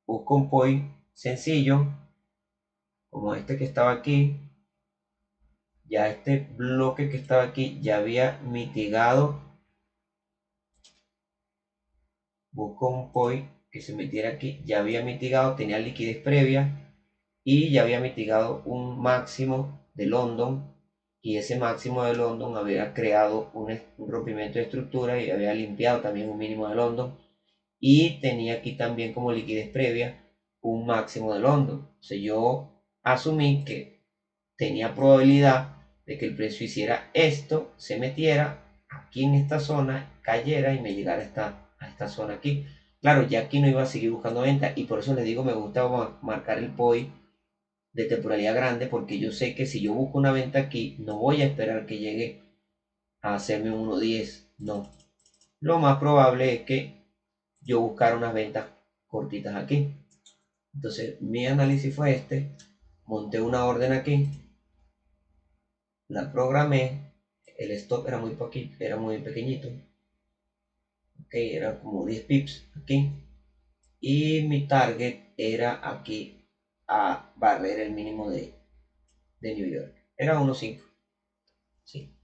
busco un POI sencillo, como este que estaba aquí. Ya este bloque que estaba aquí ya había mitigado. Busco un POI que se metiera aquí, ya había mitigado, tenía liquidez previa y ya había mitigado un máximo de London, y ese máximo de London había creado un rompimiento de estructura y había limpiado también un mínimo de London, y tenía aquí también como liquidez previa un máximo de London. O sea, yo asumí que tenía probabilidad de que el precio hiciera esto, se metiera aquí en esta zona, cayera y me llegara a esta zona aquí. Claro, ya aquí no iba a seguir buscando venta, y por eso les digo, me gusta marcar el POI de temporalidad grande, porque yo sé que si yo busco una venta aquí, no voy a esperar que llegue a hacerme un 1.10, no. lo más probable es que yo buscara unas ventas cortitas aquí. Entonces mi análisis fue este, monté una orden aquí, la programé, el stop era muy poquito, era muy pequeñito, okay, era como 10 pips aquí, y mi target era aquí a barrer el mínimo de New York, era 1.5. ¿Sí?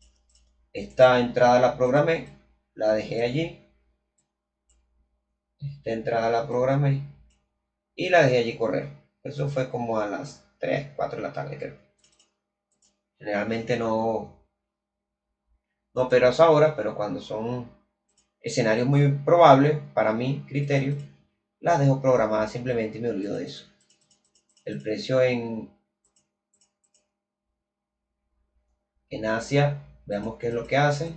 Esta entrada la programé, la dejé allí, esta entrada la programé y la dejé allí correr. Eso fue como a las 3 4 de la tarde, creo. Generalmente no opero a esa hora, pero cuando son escenarios muy probables, para mi criterio, las dejo programadas simplemente y me olvido de eso. El precio en Asia, veamos qué es lo que hace.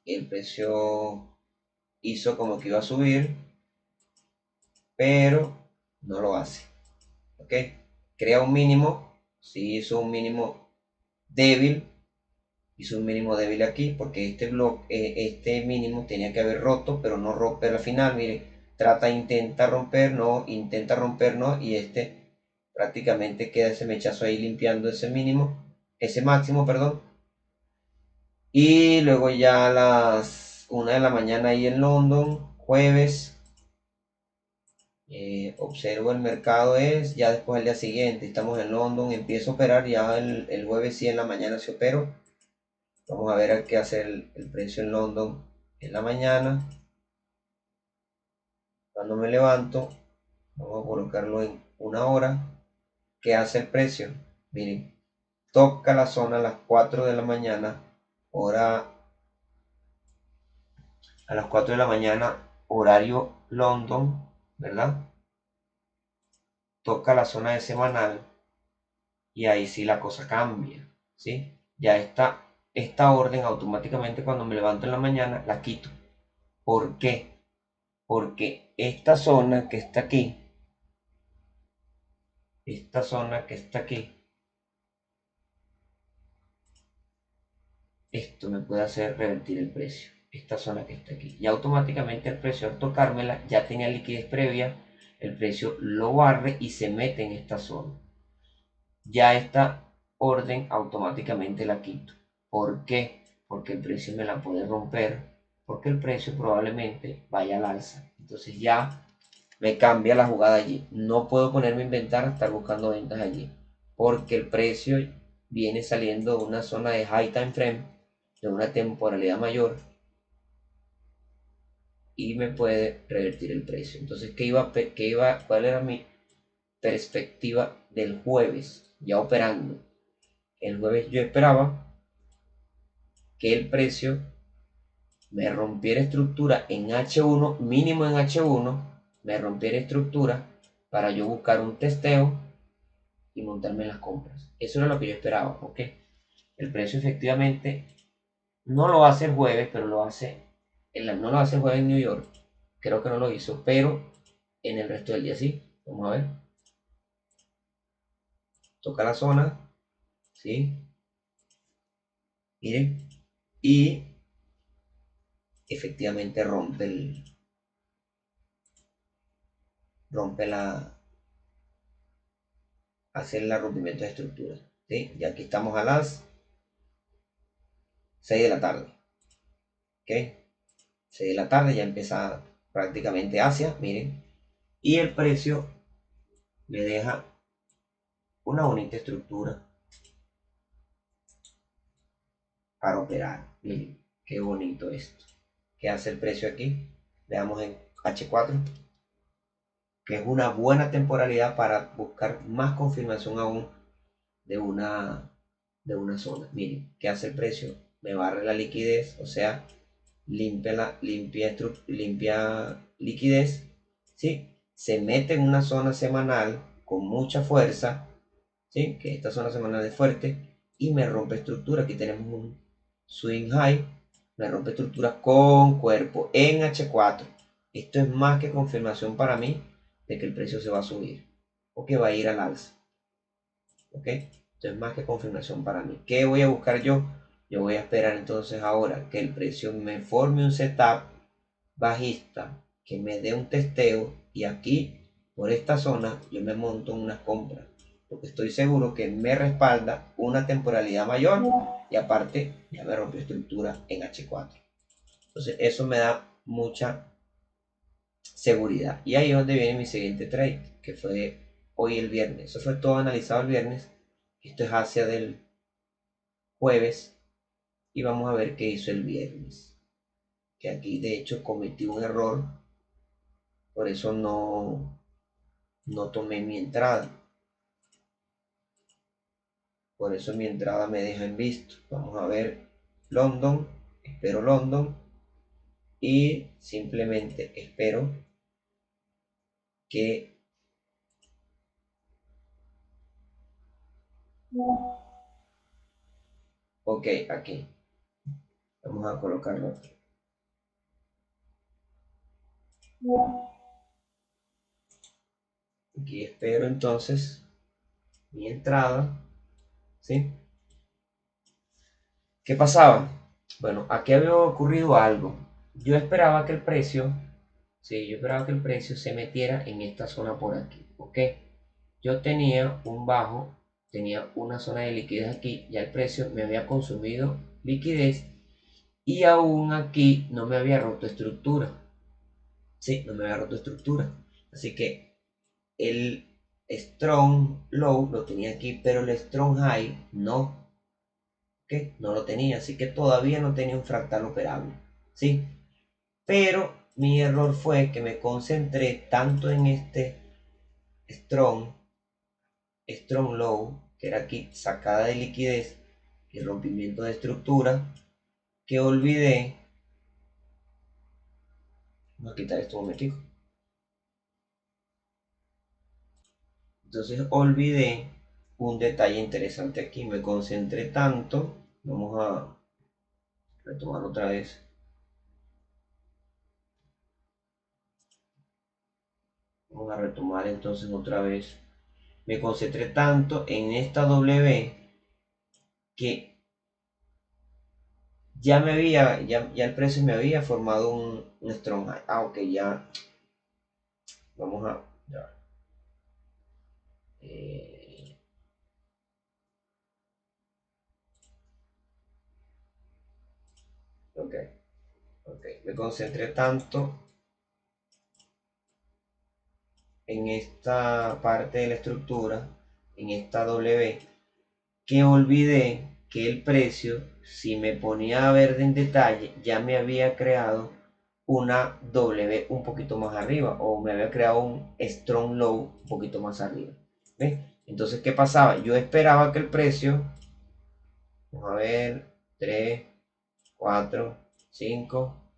El precio hizo como que iba a subir, pero no lo hace. ¿Ok? Crea un mínimo, si hizo un mínimo débil, hizo un mínimo débil aquí, porque este mínimo tenía que haber roto, pero no romper al final. Mire, intenta romper, no, y este prácticamente queda ese mechazo ahí limpiando ese mínimo, ese máximo, perdón. Y luego ya a las 1 de la mañana ahí en London, jueves, observo el mercado es ya después del día siguiente, estamos en London, empiezo a operar ya el jueves, sí, en la mañana se opero. Vamos a ver qué hace el precio en London en la mañana. Cuando me levanto, vamos a colocarlo en 1 hora. ¿Qué hace el precio? Miren, toca la zona a las 4 de la mañana, hora a las 4 de la mañana, horario London, ¿verdad? Toca la zona de semanal y ahí sí la cosa cambia, ¿sí? Ya esta orden automáticamente cuando me levanto en la mañana la quito. ¿Por qué? Porque esta zona que está aquí, esto me puede hacer revertir el precio. Esta zona que está aquí. Y automáticamente el precio al tocármela ya tenía liquidez previa, el precio lo barre y se mete en esta zona. Ya esta orden automáticamente la quito. ¿Por qué? Porque el precio me la puede romper, porque el precio probablemente vaya al alza. Entonces ya me cambia la jugada allí. No puedo ponerme a inventar estar buscando ventas allí, porque el precio viene saliendo de una zona de high time frame, de una temporalidad mayor, y me puede revertir el precio. Entonces, ¿cuál era mi perspectiva del jueves? Ya operando. El jueves yo esperaba que el precio me rompiera estructura en H1, mínimo en H1, me rompiera estructura para yo buscar un testeo y montarme en las compras. Eso era lo que yo esperaba, ¿ok? El precio efectivamente no lo hace el jueves, pero no lo hace el jueves en New York. Creo que no lo hizo, pero en el resto del día sí. Vamos a ver. Toca la zona, ¿sí? Miren. Y efectivamente rompe hace el rompimiento de estructura, ¿sí? Y aquí estamos a las 6 de la tarde, ¿ok? 6 de la tarde ya empieza prácticamente Asia, miren. Y el precio me deja una bonita estructura para operar. Miren, qué bonito esto. ¿Qué hace el precio aquí? Veamos en H4, que es una buena temporalidad para buscar más confirmación aún de una zona. Miren, ¿qué hace el precio? Me barre la liquidez, o sea, limpia liquidez, ¿sí? Se mete en una zona semanal con mucha fuerza, ¿sí? Que esta zona semanal es fuerte y me rompe estructura. Aquí tenemos un swing high, me rompe estructura con cuerpo en H4. esto es más que confirmación para mí de que el precio se va a subir o que va a ir al alza. ¿Ok? Esto es más que confirmación para mí. ¿Qué voy a buscar yo? Yo voy a esperar entonces ahora que el precio me forme un setup bajista, que me dé un testeo y aquí, por esta zona, yo me monto unas compras. Porque estoy seguro que me respalda una temporalidad mayor y aparte ya me rompió estructura en H4. Entonces eso me da mucha seguridad. Y ahí es donde viene mi siguiente trade, que fue hoy el viernes. Eso fue todo analizado el viernes. Esto es hacia del jueves. Y vamos a ver qué hizo el viernes. Que aquí de hecho cometí un error. Por eso no tomé mi entrada. Por eso mi entrada me deja en visto. Vamos a ver London. Espero London. Y simplemente espero que... Ok, aquí. Vamos a colocarlo aquí. Aquí espero entonces mi entrada. ¿Sí? ¿Qué pasaba? Bueno, aquí había ocurrido algo. Yo esperaba que el precio, sí, yo esperaba que el precio se metiera en esta zona por aquí, ¿ok? Yo tenía un bajo, tenía una zona de liquidez aquí, ya el precio me había consumido liquidez y aún aquí no me había roto estructura, sí, no me había roto estructura. Así que el strong low lo tenía aquí, pero el strong high no, que no lo tenía, así que todavía no tenía un fractal operable, ¿sí? Pero mi error fue que me concentré tanto en este strong, strong low, que era aquí sacada de liquidez y rompimiento de estructura, que olvidé, vamos a quitar esto un momentico, entonces olvidé un detalle interesante aquí, me concentré tanto, vamos a retomar otra vez. Vamos a retomar entonces otra vez. Me concentré tanto en esta W que ya el precio me había formado un strong high. Ah, ok, ya. Vamos a. Ya. Eh, ok, ok. Me concentré tanto en esta parte de la estructura, en esta W, que olvidé que el precio, si me ponía a ver en detalle, ya me había creado una W un poquito más arriba o me había creado un strong low un poquito más arriba. ¿Ves? Entonces, ¿qué pasaba? Yo esperaba que el precio, vamos a ver, 3 4 5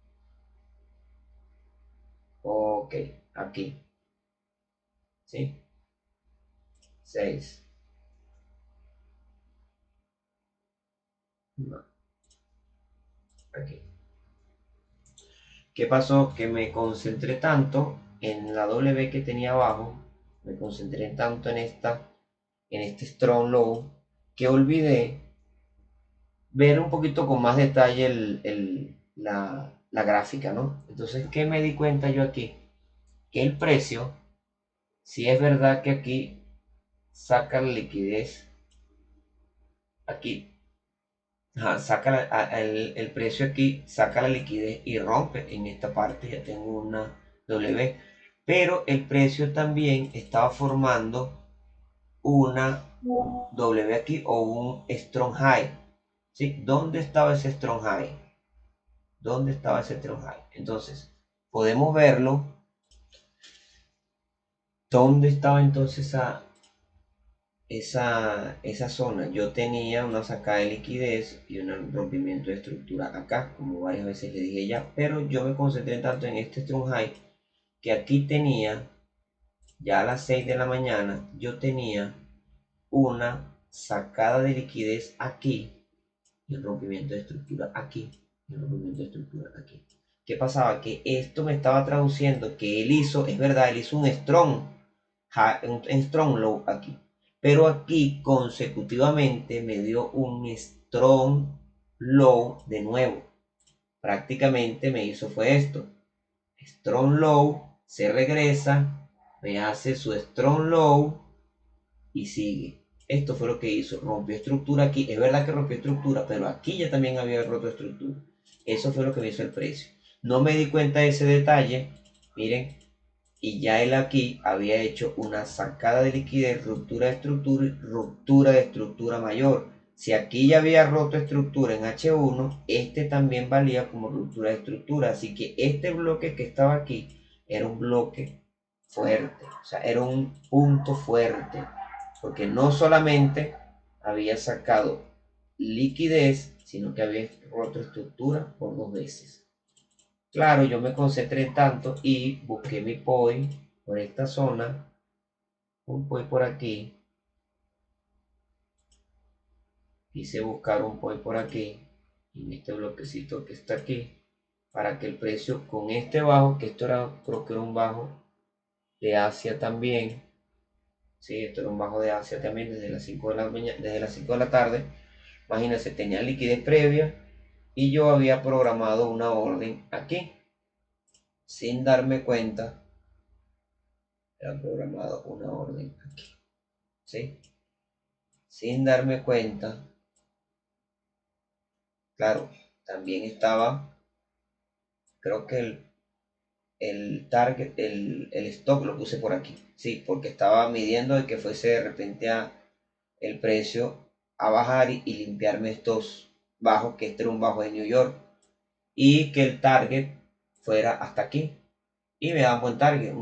ok, aquí, ¿sí? 6 no, aquí. ¿Qué pasó? Que me concentré tanto en la W que tenía abajo, me concentré tanto en este strong low, que olvidé ver un poquito con más detalle la gráfica, ¿no? Entonces, ¿qué me di cuenta yo aquí? Que el precio, si es verdad que aquí saca la liquidez, aquí, ajá, saca el precio aquí, saca la liquidez y rompe en esta parte, ya tengo una W, pero el precio también estaba formando una W aquí o un strong high, ¿sí? ¿Dónde estaba ese strong high? ¿Dónde estaba ese strong high? Entonces, podemos verlo. ¿Dónde estaba entonces esa zona? Yo tenía una sacada de liquidez y un rompimiento de estructura acá, como varias veces le dije ya, pero yo me concentré tanto en este strong high que aquí tenía, ya a las 6 de la mañana, yo tenía una sacada de liquidez aquí y el rompimiento de estructura aquí y el rompimiento de estructura aquí. ¿Qué pasaba? Que esto me estaba traduciendo que él hizo, es verdad, él hizo un strong low aquí. Pero aquí consecutivamente me dio un strong low de nuevo. Prácticamente me hizo fue esto. Strong low, se regresa, me hace su strong low y sigue. Esto fue lo que hizo, rompió estructura aquí. Es verdad que rompió estructura, pero aquí ya también había roto estructura. Eso fue lo que me hizo el precio. No me di cuenta de ese detalle, miren, y ya él aquí había hecho una sacada de liquidez, ruptura de estructura mayor. Si aquí ya había roto estructura en H1, este también valía como ruptura de estructura. Así que este bloque que estaba aquí era un bloque fuerte, o sea, era un punto fuerte, porque no solamente había sacado liquidez, sino que había roto estructura por 2 veces. Claro, yo me concentré tanto y busqué mi POI por esta zona, un POI por aquí, quise buscar un POI por aquí, en este bloquecito que está aquí, para que el precio con este bajo, que esto era, creo que era un bajo de Asia también, sí, esto era un bajo de Asia también desde las 5 de la mañana, desde las 5 de la tarde, imagínense, tenía liquidez previa y yo había programado una orden aquí, sin darme cuenta, había programado una orden aquí, ¿sí? Sin darme cuenta, claro, también estaba, creo que el target, el stop lo puse por aquí, sí, porque estaba midiendo de que fuese de repente el precio a bajar y limpiarme estos bajos, que este era un bajo de New York, y que el target fuera hasta aquí, y me da un buen target,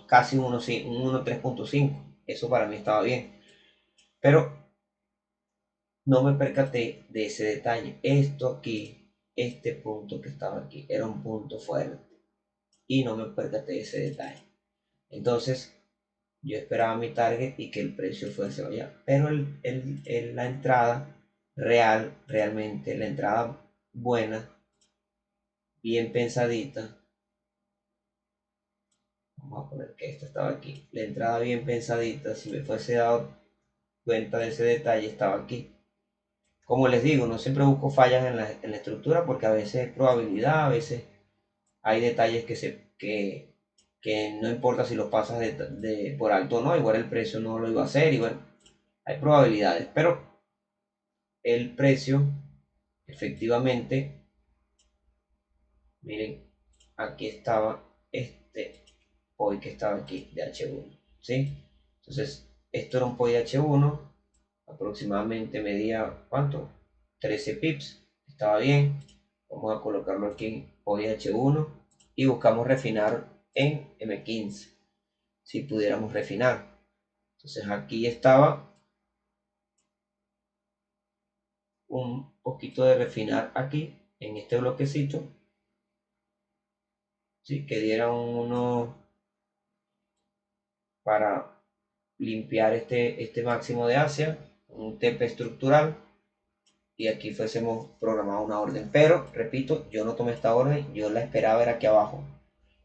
casi un 1, 3.5, eso para mí estaba bien, pero no me percaté de ese detalle. Esto aquí, este punto que estaba aquí, era un punto fuerte y no me percaté de ese detalle. Entonces, yo esperaba mi target y que el precio fuese allá. Pero la entrada realmente, la entrada buena, bien pensadita, vamos a poner que esta estaba aquí, la entrada bien pensadita, si me fuese dado cuenta de ese detalle, estaba aquí. Como les digo, no siempre busco fallas en la estructura porque a veces es probabilidad, a veces hay detalles que no importa si los pasas por alto o no, igual el precio no lo iba a hacer, y bueno, hay probabilidades, pero el precio, efectivamente, miren, aquí estaba este POI que estaba aquí de H1, ¿sí? Entonces, esto era un POI de H1, aproximadamente medía, ¿cuánto? 13 pips, estaba bien. Vamos a colocarlo aquí en POI H1 y buscamos refinar en M15, si pudiéramos refinar. Entonces aquí estaba un poquito de refinar aquí, en este bloquecito, ¿sí? Que diera uno para limpiar este máximo de Asia, un TP estructural, y aquí fuésemos programado una orden. Pero, repito, yo no tomé esta orden, yo la esperaba ver aquí abajo.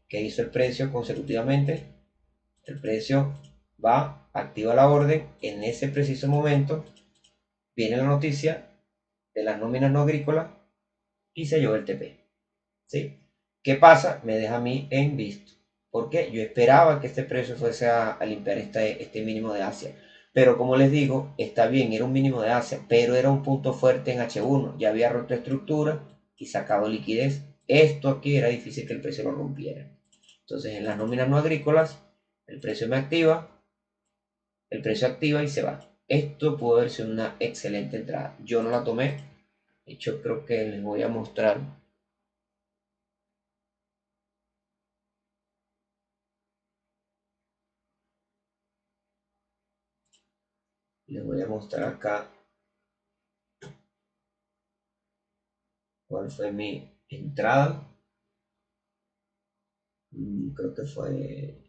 Que hizo el precio consecutivamente? El precio va, activa la orden, en ese preciso momento viene la noticia de las nóminas no agrícolas y se llevó el TP. ¿Sí? ¿Qué pasa? Me deja a mí en visto. Porque yo esperaba que este precio fuese a limpiar este mínimo de Asia. Pero como les digo, está bien, era un mínimo de Asia, pero era un punto fuerte en H1. Ya había roto estructura y sacado liquidez. Esto aquí era difícil que el precio lo rompiera. Entonces en las nóminas no agrícolas, el precio me activa, el precio activa y se va. Esto pudo haber sido una excelente entrada. Yo no la tomé. De hecho, creo que les voy a mostrar. Les voy a mostrar acá cuál fue mi entrada. Creo que fue...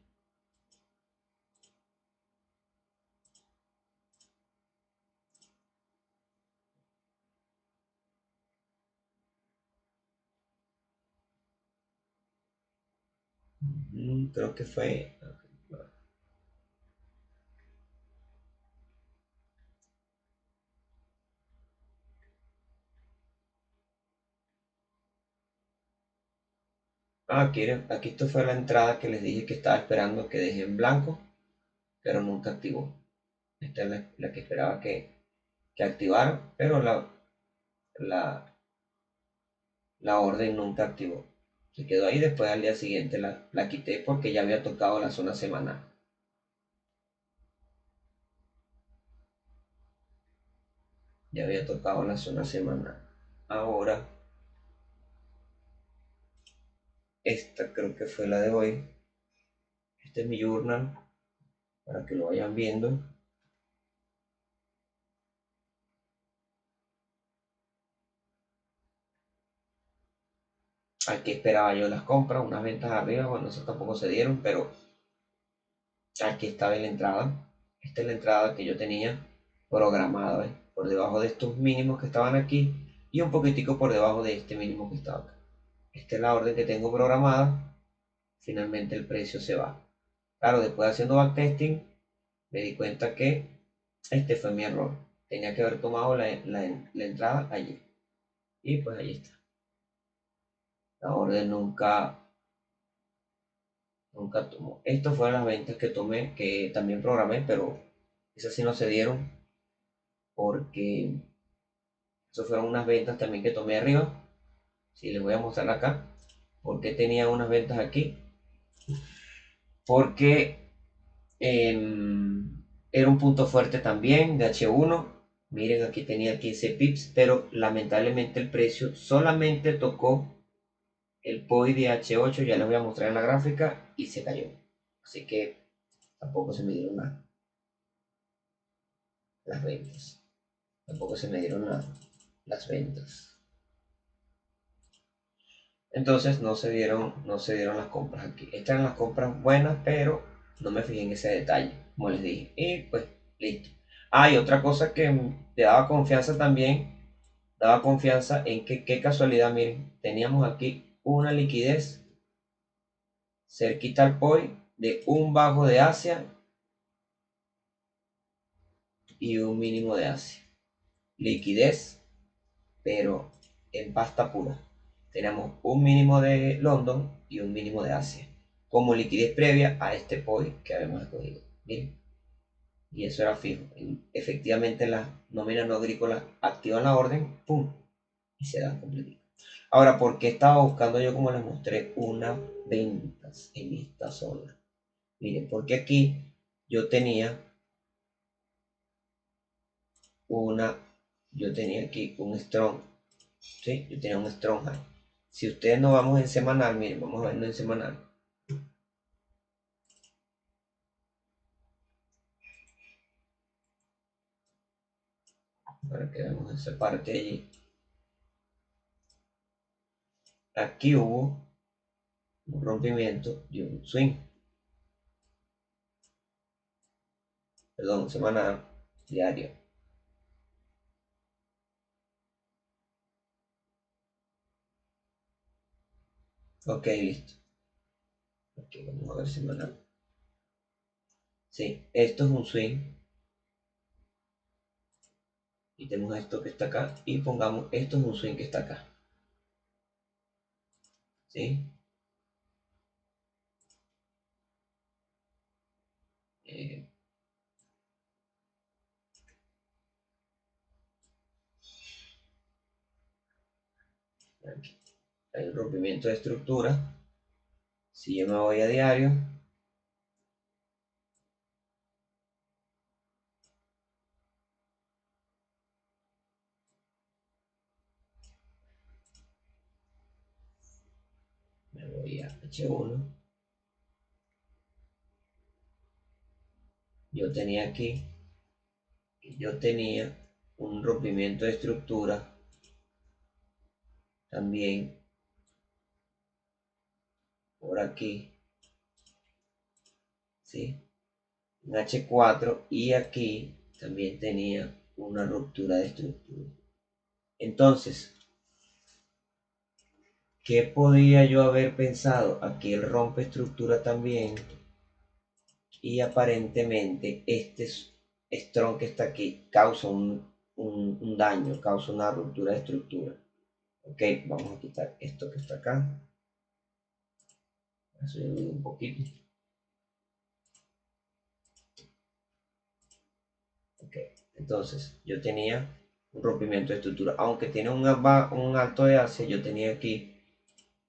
Creo que fue... aquí esto fue la entrada que les dije que estaba esperando que deje en blanco, pero nunca activó. Esta es la que esperaba que activara, pero la, la orden nunca activó. Se quedó ahí, después al día siguiente la quité porque ya había tocado la zona semanal. Ya había tocado la zona semanal. Ahora, esta creo que fue la de hoy. Este es mi journal para que lo vayan viendo. Aquí esperaba yo las compras, unas ventas arriba, bueno, eso tampoco se dieron, pero aquí estaba la entrada. Esta es la entrada que yo tenía programada, ¿ves? Por debajo de estos mínimos que estaban aquí y un poquitico por debajo de este mínimo que estaba acá. Esta es la orden que tengo programada. Finalmente el precio se va. Claro, después haciendo backtesting, me di cuenta que este fue mi error. Tenía que haber tomado la entrada allí. Y pues ahí está. La orden nunca tomó. Estas fueron las ventas que tomé, que también programé, pero esas sí no se dieron porque esas fueron unas ventas también que tomé arriba. Sí, les voy a mostrar acá. Porque tenía unas ventas aquí. Porque era un punto fuerte también de H1. Miren, aquí tenía 15 pips, pero lamentablemente el precio solamente tocó el POI de H8, ya les voy a mostrar en la gráfica, y se cayó. Así que tampoco se me dieron las ventas. Tampoco se me dieron las ventas. Entonces no se dieron las compras aquí. Estas eran las compras buenas, pero no me fijé en ese detalle, como les dije. Y pues, listo. Ah, y otra cosa que te daba confianza también, daba confianza en que, qué casualidad, miren, teníamos aquí una liquidez cerquita al POI de un bajo de Asia y un mínimo de Asia. Liquidez, pero en pasta pura. Tenemos un mínimo de London y un mínimo de Asia como liquidez previa a este POI que habíamos escogido. Miren, y eso era fijo. Efectivamente, las nóminas no agrícolas activan la orden, ¡pum! Y se dan completito. Ahora, ¿por qué estaba buscando yo, como les mostré, unas ventas en esta zona? Miren, porque aquí yo tenía una, yo tenía aquí un strong, ¿sí? Yo tenía un strong high. Si ustedes no vamos en semanal, miren, vamos a verlo en semanal. Para que veamos esa parte allí. Aquí hubo un rompimiento y un swing. Perdón, semanal, diario. Ok, listo. Ok, vamos a ver semanal. Sí, esto es un swing. Y tenemos esto que está acá. Y pongamos, esto es un swing que está acá. ¿Sí? Eh, aquí. Hay un rompimiento de estructura. Si yo me voy a diario, me voy a H1. Yo tenía aquí, yo tenía un rompimiento de estructura también por aquí, ¿sí? En H4, y aquí también tenía una ruptura de estructura. Entonces, ¿Qué podía yo haber pensado? Aquí él rompe estructura también. Y aparentemente este strong que está aquí causa un daño, causa una ruptura de estructura. Ok, vamos a quitar esto que está acá. Voy a subir un poquito. Ok, entonces yo tenía un rompimiento de estructura. Aunque tiene un alto de alza, yo tenía aquí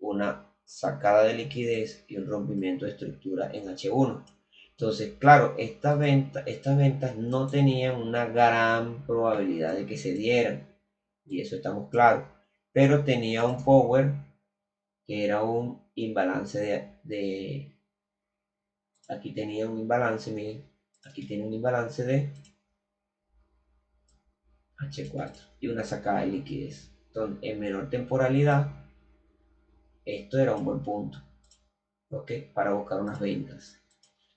una sacada de liquidez y un rompimiento de estructura en H1. Entonces, claro, estas ventas no tenían una gran probabilidad de que se dieran, y eso estamos claros, pero tenía un power que era un imbalance aquí tenía un imbalance, miren, aquí tiene un imbalance de H4 y una sacada de liquidez. Entonces, en menor temporalidad, esto era un buen punto, ¿ok? Para buscar unas ventas.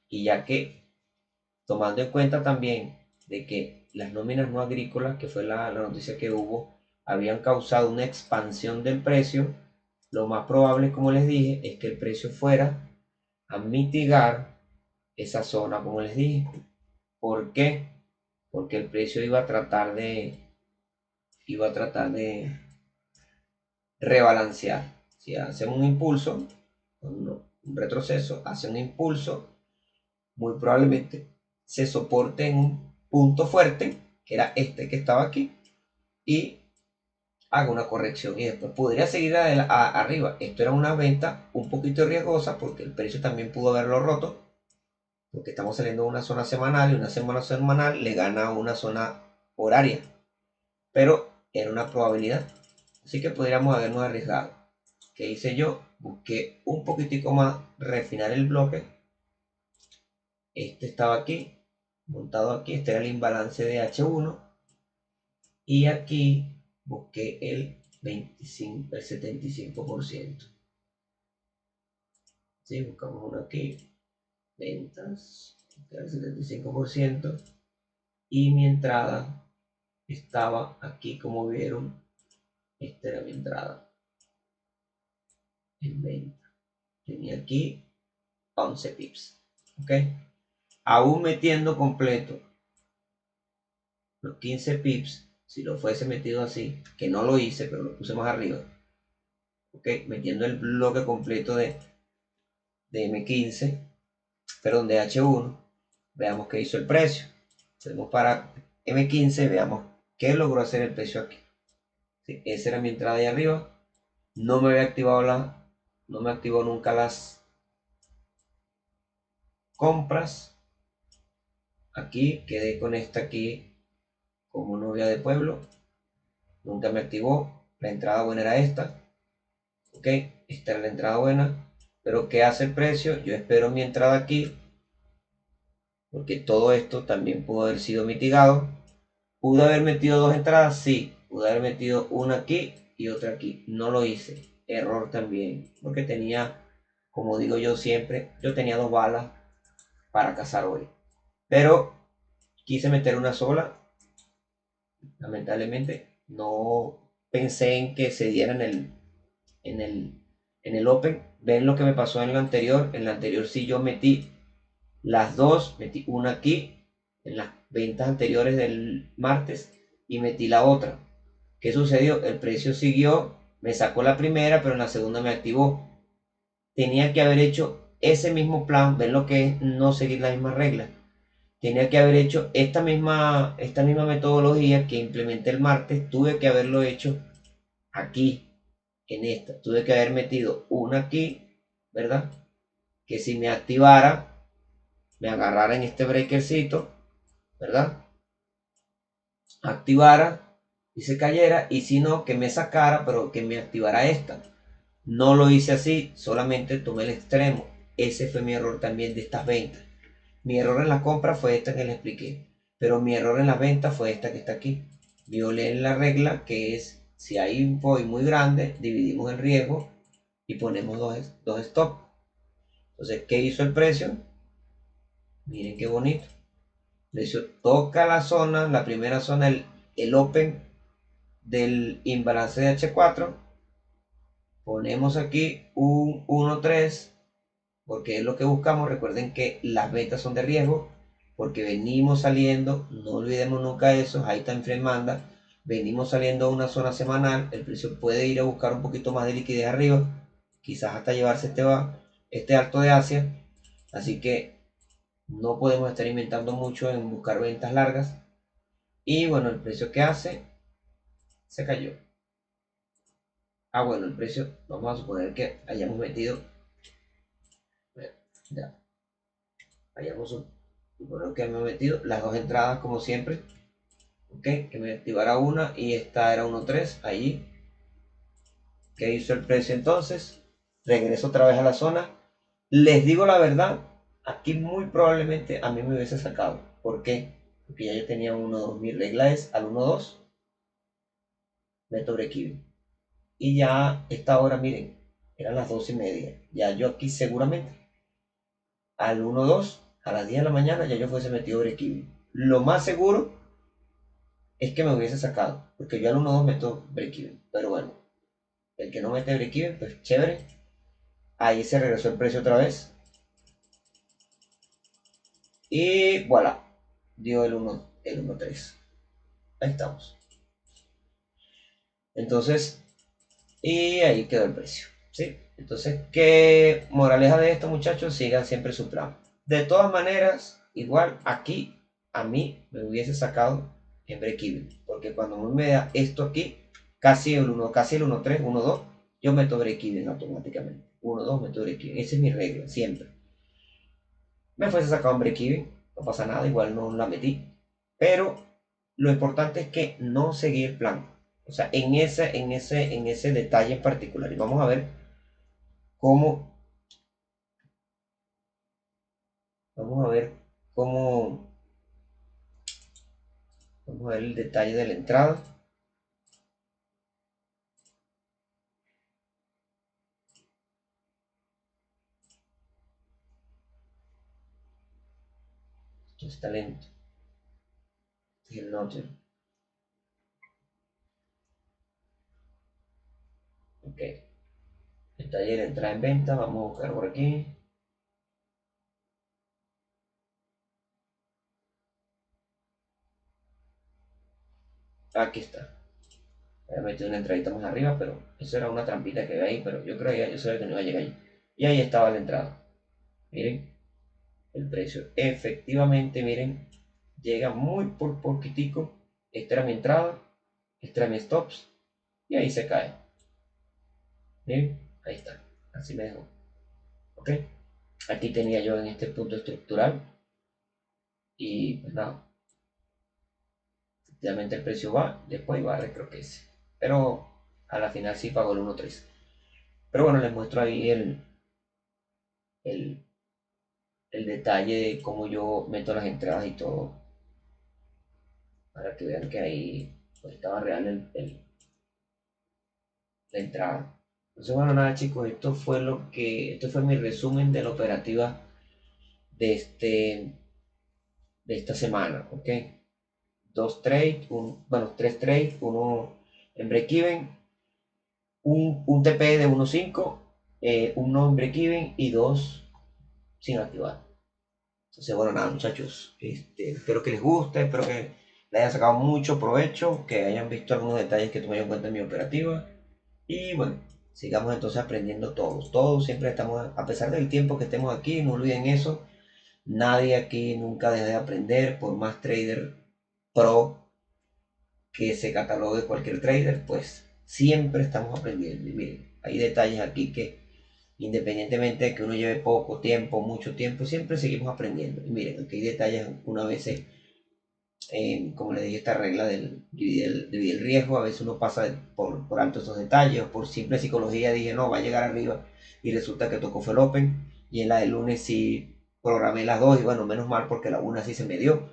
Y ya que, tomando en cuenta también de que las nóminas no agrícolas, que fue la noticia que hubo, habían causado una expansión del precio, lo más probable, como les dije, es que el precio fuera a mitigar esa zona, como les dije. ¿Por qué? Porque el precio iba a tratar de rebalancear. Si hace un impulso, un retroceso, hace un impulso, muy probablemente se soporte en un punto fuerte, que era este que estaba aquí, y haga una corrección y después podría seguir arriba. Esto era una venta un poquito riesgosa porque el precio también pudo haberlo roto, porque estamos saliendo de una zona semanal y una semana semanal le gana a una zona horaria, pero era una probabilidad, así que podríamos habernos arriesgado. ¿Qué hice yo? Busqué un poquitico más refinar el bloque. Este estaba aquí, montado aquí, este era el imbalance de H1, y aquí busqué el 25, el 75%. ¿Sí? Buscamos uno aquí, ventas, el 75%, y mi entrada estaba aquí, como vieron, esta era mi entrada en venta. Tenía aquí 11 pips, ¿ok? Aún metiendo completo los 15 pips, si lo fuese metido así, que no lo hice, pero lo puse más arriba, ¿ok? Metiendo el bloque completo de M15, perdón, de H1, veamos qué hizo el precio. Tenemos para M15, veamos qué logró hacer el precio aquí. ¿Sí? Esa era mi entrada de arriba. No me había activado no me activó nunca las compras. Aquí quedé con esta aquí como novia de pueblo. Nunca me activó. La entrada buena era esta. Ok, esta era la entrada buena. Pero ¿qué hace el precio? Yo espero mi entrada aquí, porque todo esto también pudo haber sido mitigado. ¿Pude haber metido dos entradas? Sí. Pude haber metido una aquí y otra aquí. No lo hice. Error también. Porque tenía, como digo yo siempre, yo tenía dos balas para cazar hoy. Pero quise meter una sola. Lamentablemente no pensé en que se diera en el, en el Open. Ven lo que me pasó en la anterior. En la anterior sí yo metí las dos. Metí una aquí en las ventas anteriores del martes y metí la otra. ¿Qué sucedió? El precio siguió, me sacó la primera, pero en la segunda me activó. Tenía que haber hecho ese mismo plan, ven lo que es no seguir la misma regla. Tenía que haber hecho esta misma metodología que implementé el martes, tuve que haberlo hecho aquí, en esta. Tuve que haber metido una aquí, ¿verdad? Que si me activara, me agarrara en este breakercito, ¿verdad? Activara y se cayera, y si no, que me sacara, pero que me activara esta. No lo hice así, solamente tomé el extremo. Ese fue mi error también de estas ventas. Mi error en la compra fue esta que le expliqué, pero mi error en la venta fue esta que está aquí. Violé la regla, que es, si hay un POI muy grande, dividimos el riesgo y ponemos dos stop. Entonces, ¿qué hizo el precio? Miren qué bonito. El precio toca la zona, la primera zona, el open del imbalance de H4, ponemos aquí un 1.3 porque es lo que buscamos. Recuerden que las ventas son de riesgo porque venimos saliendo, no olvidemos nunca eso, high time frame manda, venimos saliendo a una zona semanal, el precio puede ir a buscar un poquito más de liquidez arriba, quizás hasta llevarse este alto de Asia, así que no podemos estar inventando mucho en buscar ventas largas. Y bueno, el precio que hace se cayó. Bueno, el precio, vamos a suponer que hayamos metido, ya, hayamos suponer que hemos metido las dos entradas como siempre, ok, que me activara una y esta era 1.3, ahí, que hizo el precio entonces, regreso otra vez a la zona, les digo la verdad, aquí muy probablemente a mí me hubiese sacado, ¿por qué? Porque ya yo tenía 1.2, mi regla es al 1.2, meto break even. Y ya esta hora, miren, eran las 12:30. Ya yo aquí seguramente al 1-2, a las 10 de la mañana, ya yo fuese metido break-even. Lo más seguro es que me hubiese sacado, porque yo al 1-2 meto break-even. Pero bueno, el que no mete break-even, pues chévere. Ahí se regresó el precio otra vez. Y voilà, dio el 1.3. Ahí estamos. Entonces, y ahí quedó el precio. ¿Sí? Entonces, ¿qué moraleja de esto, muchachos? Sigan siempre su plan. De todas maneras, igual aquí a mí me hubiese sacado en break-even. Porque cuando me da esto aquí, casi el 1, casi el 1.3, 1.2, yo meto break-even automáticamente. 1.2 meto break-even. Esa es mi regla, siempre. Me fuese sacado en break-even, no pasa nada, igual no la metí. Pero lo importante es que no seguí el plan. O sea, en ese detalle en particular. Y vamos a ver cómo, vamos a ver cómo, vamos a ver el detalle de la entrada. Esto está lento. Este es el note. Ok. Detalle de la entrada en venta. Vamos a buscar por aquí. Aquí está. Había metido una entradita más arriba, pero eso era una trampita que había ahí, pero yo creía, yo sabía que no iba a llegar ahí. Y ahí estaba la entrada. Miren, el precio. Efectivamente, miren, llega muy por poquitico. Esta era mi entrada, esta era mi stops, y ahí se cae. Miren, ahí está. Así me dejó. ¿Ok? Aquí tenía yo en este punto estructural. Y pues nada, efectivamente el precio va, después va a creo que ese. Pero a la final sí pagó el 1.3. Pero bueno, les muestro ahí el, el detalle de cómo yo meto las entradas y todo. Para que vean que ahí pues, estaba real la entrada. Entonces, bueno, nada chicos, esto fue mi resumen de la operativa de de esta semana, ¿ok? Dos trades, bueno, tres trades, uno en break-even, un TP de 1.5, uno en break-even y dos sin activar. Entonces, bueno, nada muchachos, espero que les guste, espero que le hayan sacado mucho provecho, que hayan visto algunos detalles que tomé en cuenta en mi operativa. Y bueno, sigamos entonces aprendiendo todos. Todos siempre estamos, a pesar del tiempo que estemos aquí, no olviden eso. Nadie aquí nunca deja de aprender, por más trader pro que se catalogue cualquier trader, pues siempre estamos aprendiendo. Y miren, hay detalles aquí que independientemente de que uno lleve poco tiempo, mucho tiempo, siempre seguimos aprendiendo. Y miren, aquí hay detalles una vez, como les dije, esta regla del dividir el riesgo, a veces uno pasa por alto esos detalles, por simple psicología dije, no, va a llegar arriba y resulta que tocó fue el Open y en la de lunes sí programé las dos y bueno, menos mal porque la una sí se me dio.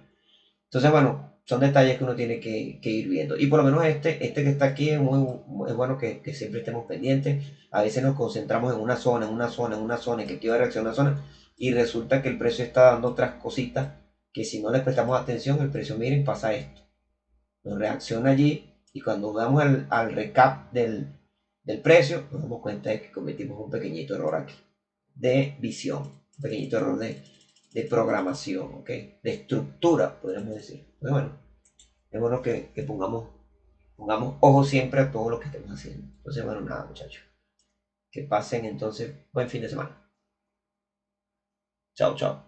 Entonces, bueno, son detalles que uno tiene que ir viendo. Y por lo menos este que está aquí es bueno que siempre estemos pendientes. A veces nos concentramos en una zona, en una zona, en una zona, en que aquí va a reaccionar una zona, y resulta que el precio está dando otras cositas que si no le prestamos atención, el precio, miren, pasa esto. Nos reacciona allí y cuando vamos al recap del precio, nos damos cuenta de que cometimos un pequeñito error aquí de visión, un pequeñito error de programación, ¿ok? De estructura, podríamos decir. Pero bueno, es bueno que pongamos ojo siempre a todo lo que estemos haciendo. Entonces, bueno, nada, muchachos. Que pasen entonces buen fin de semana. Chao, chao.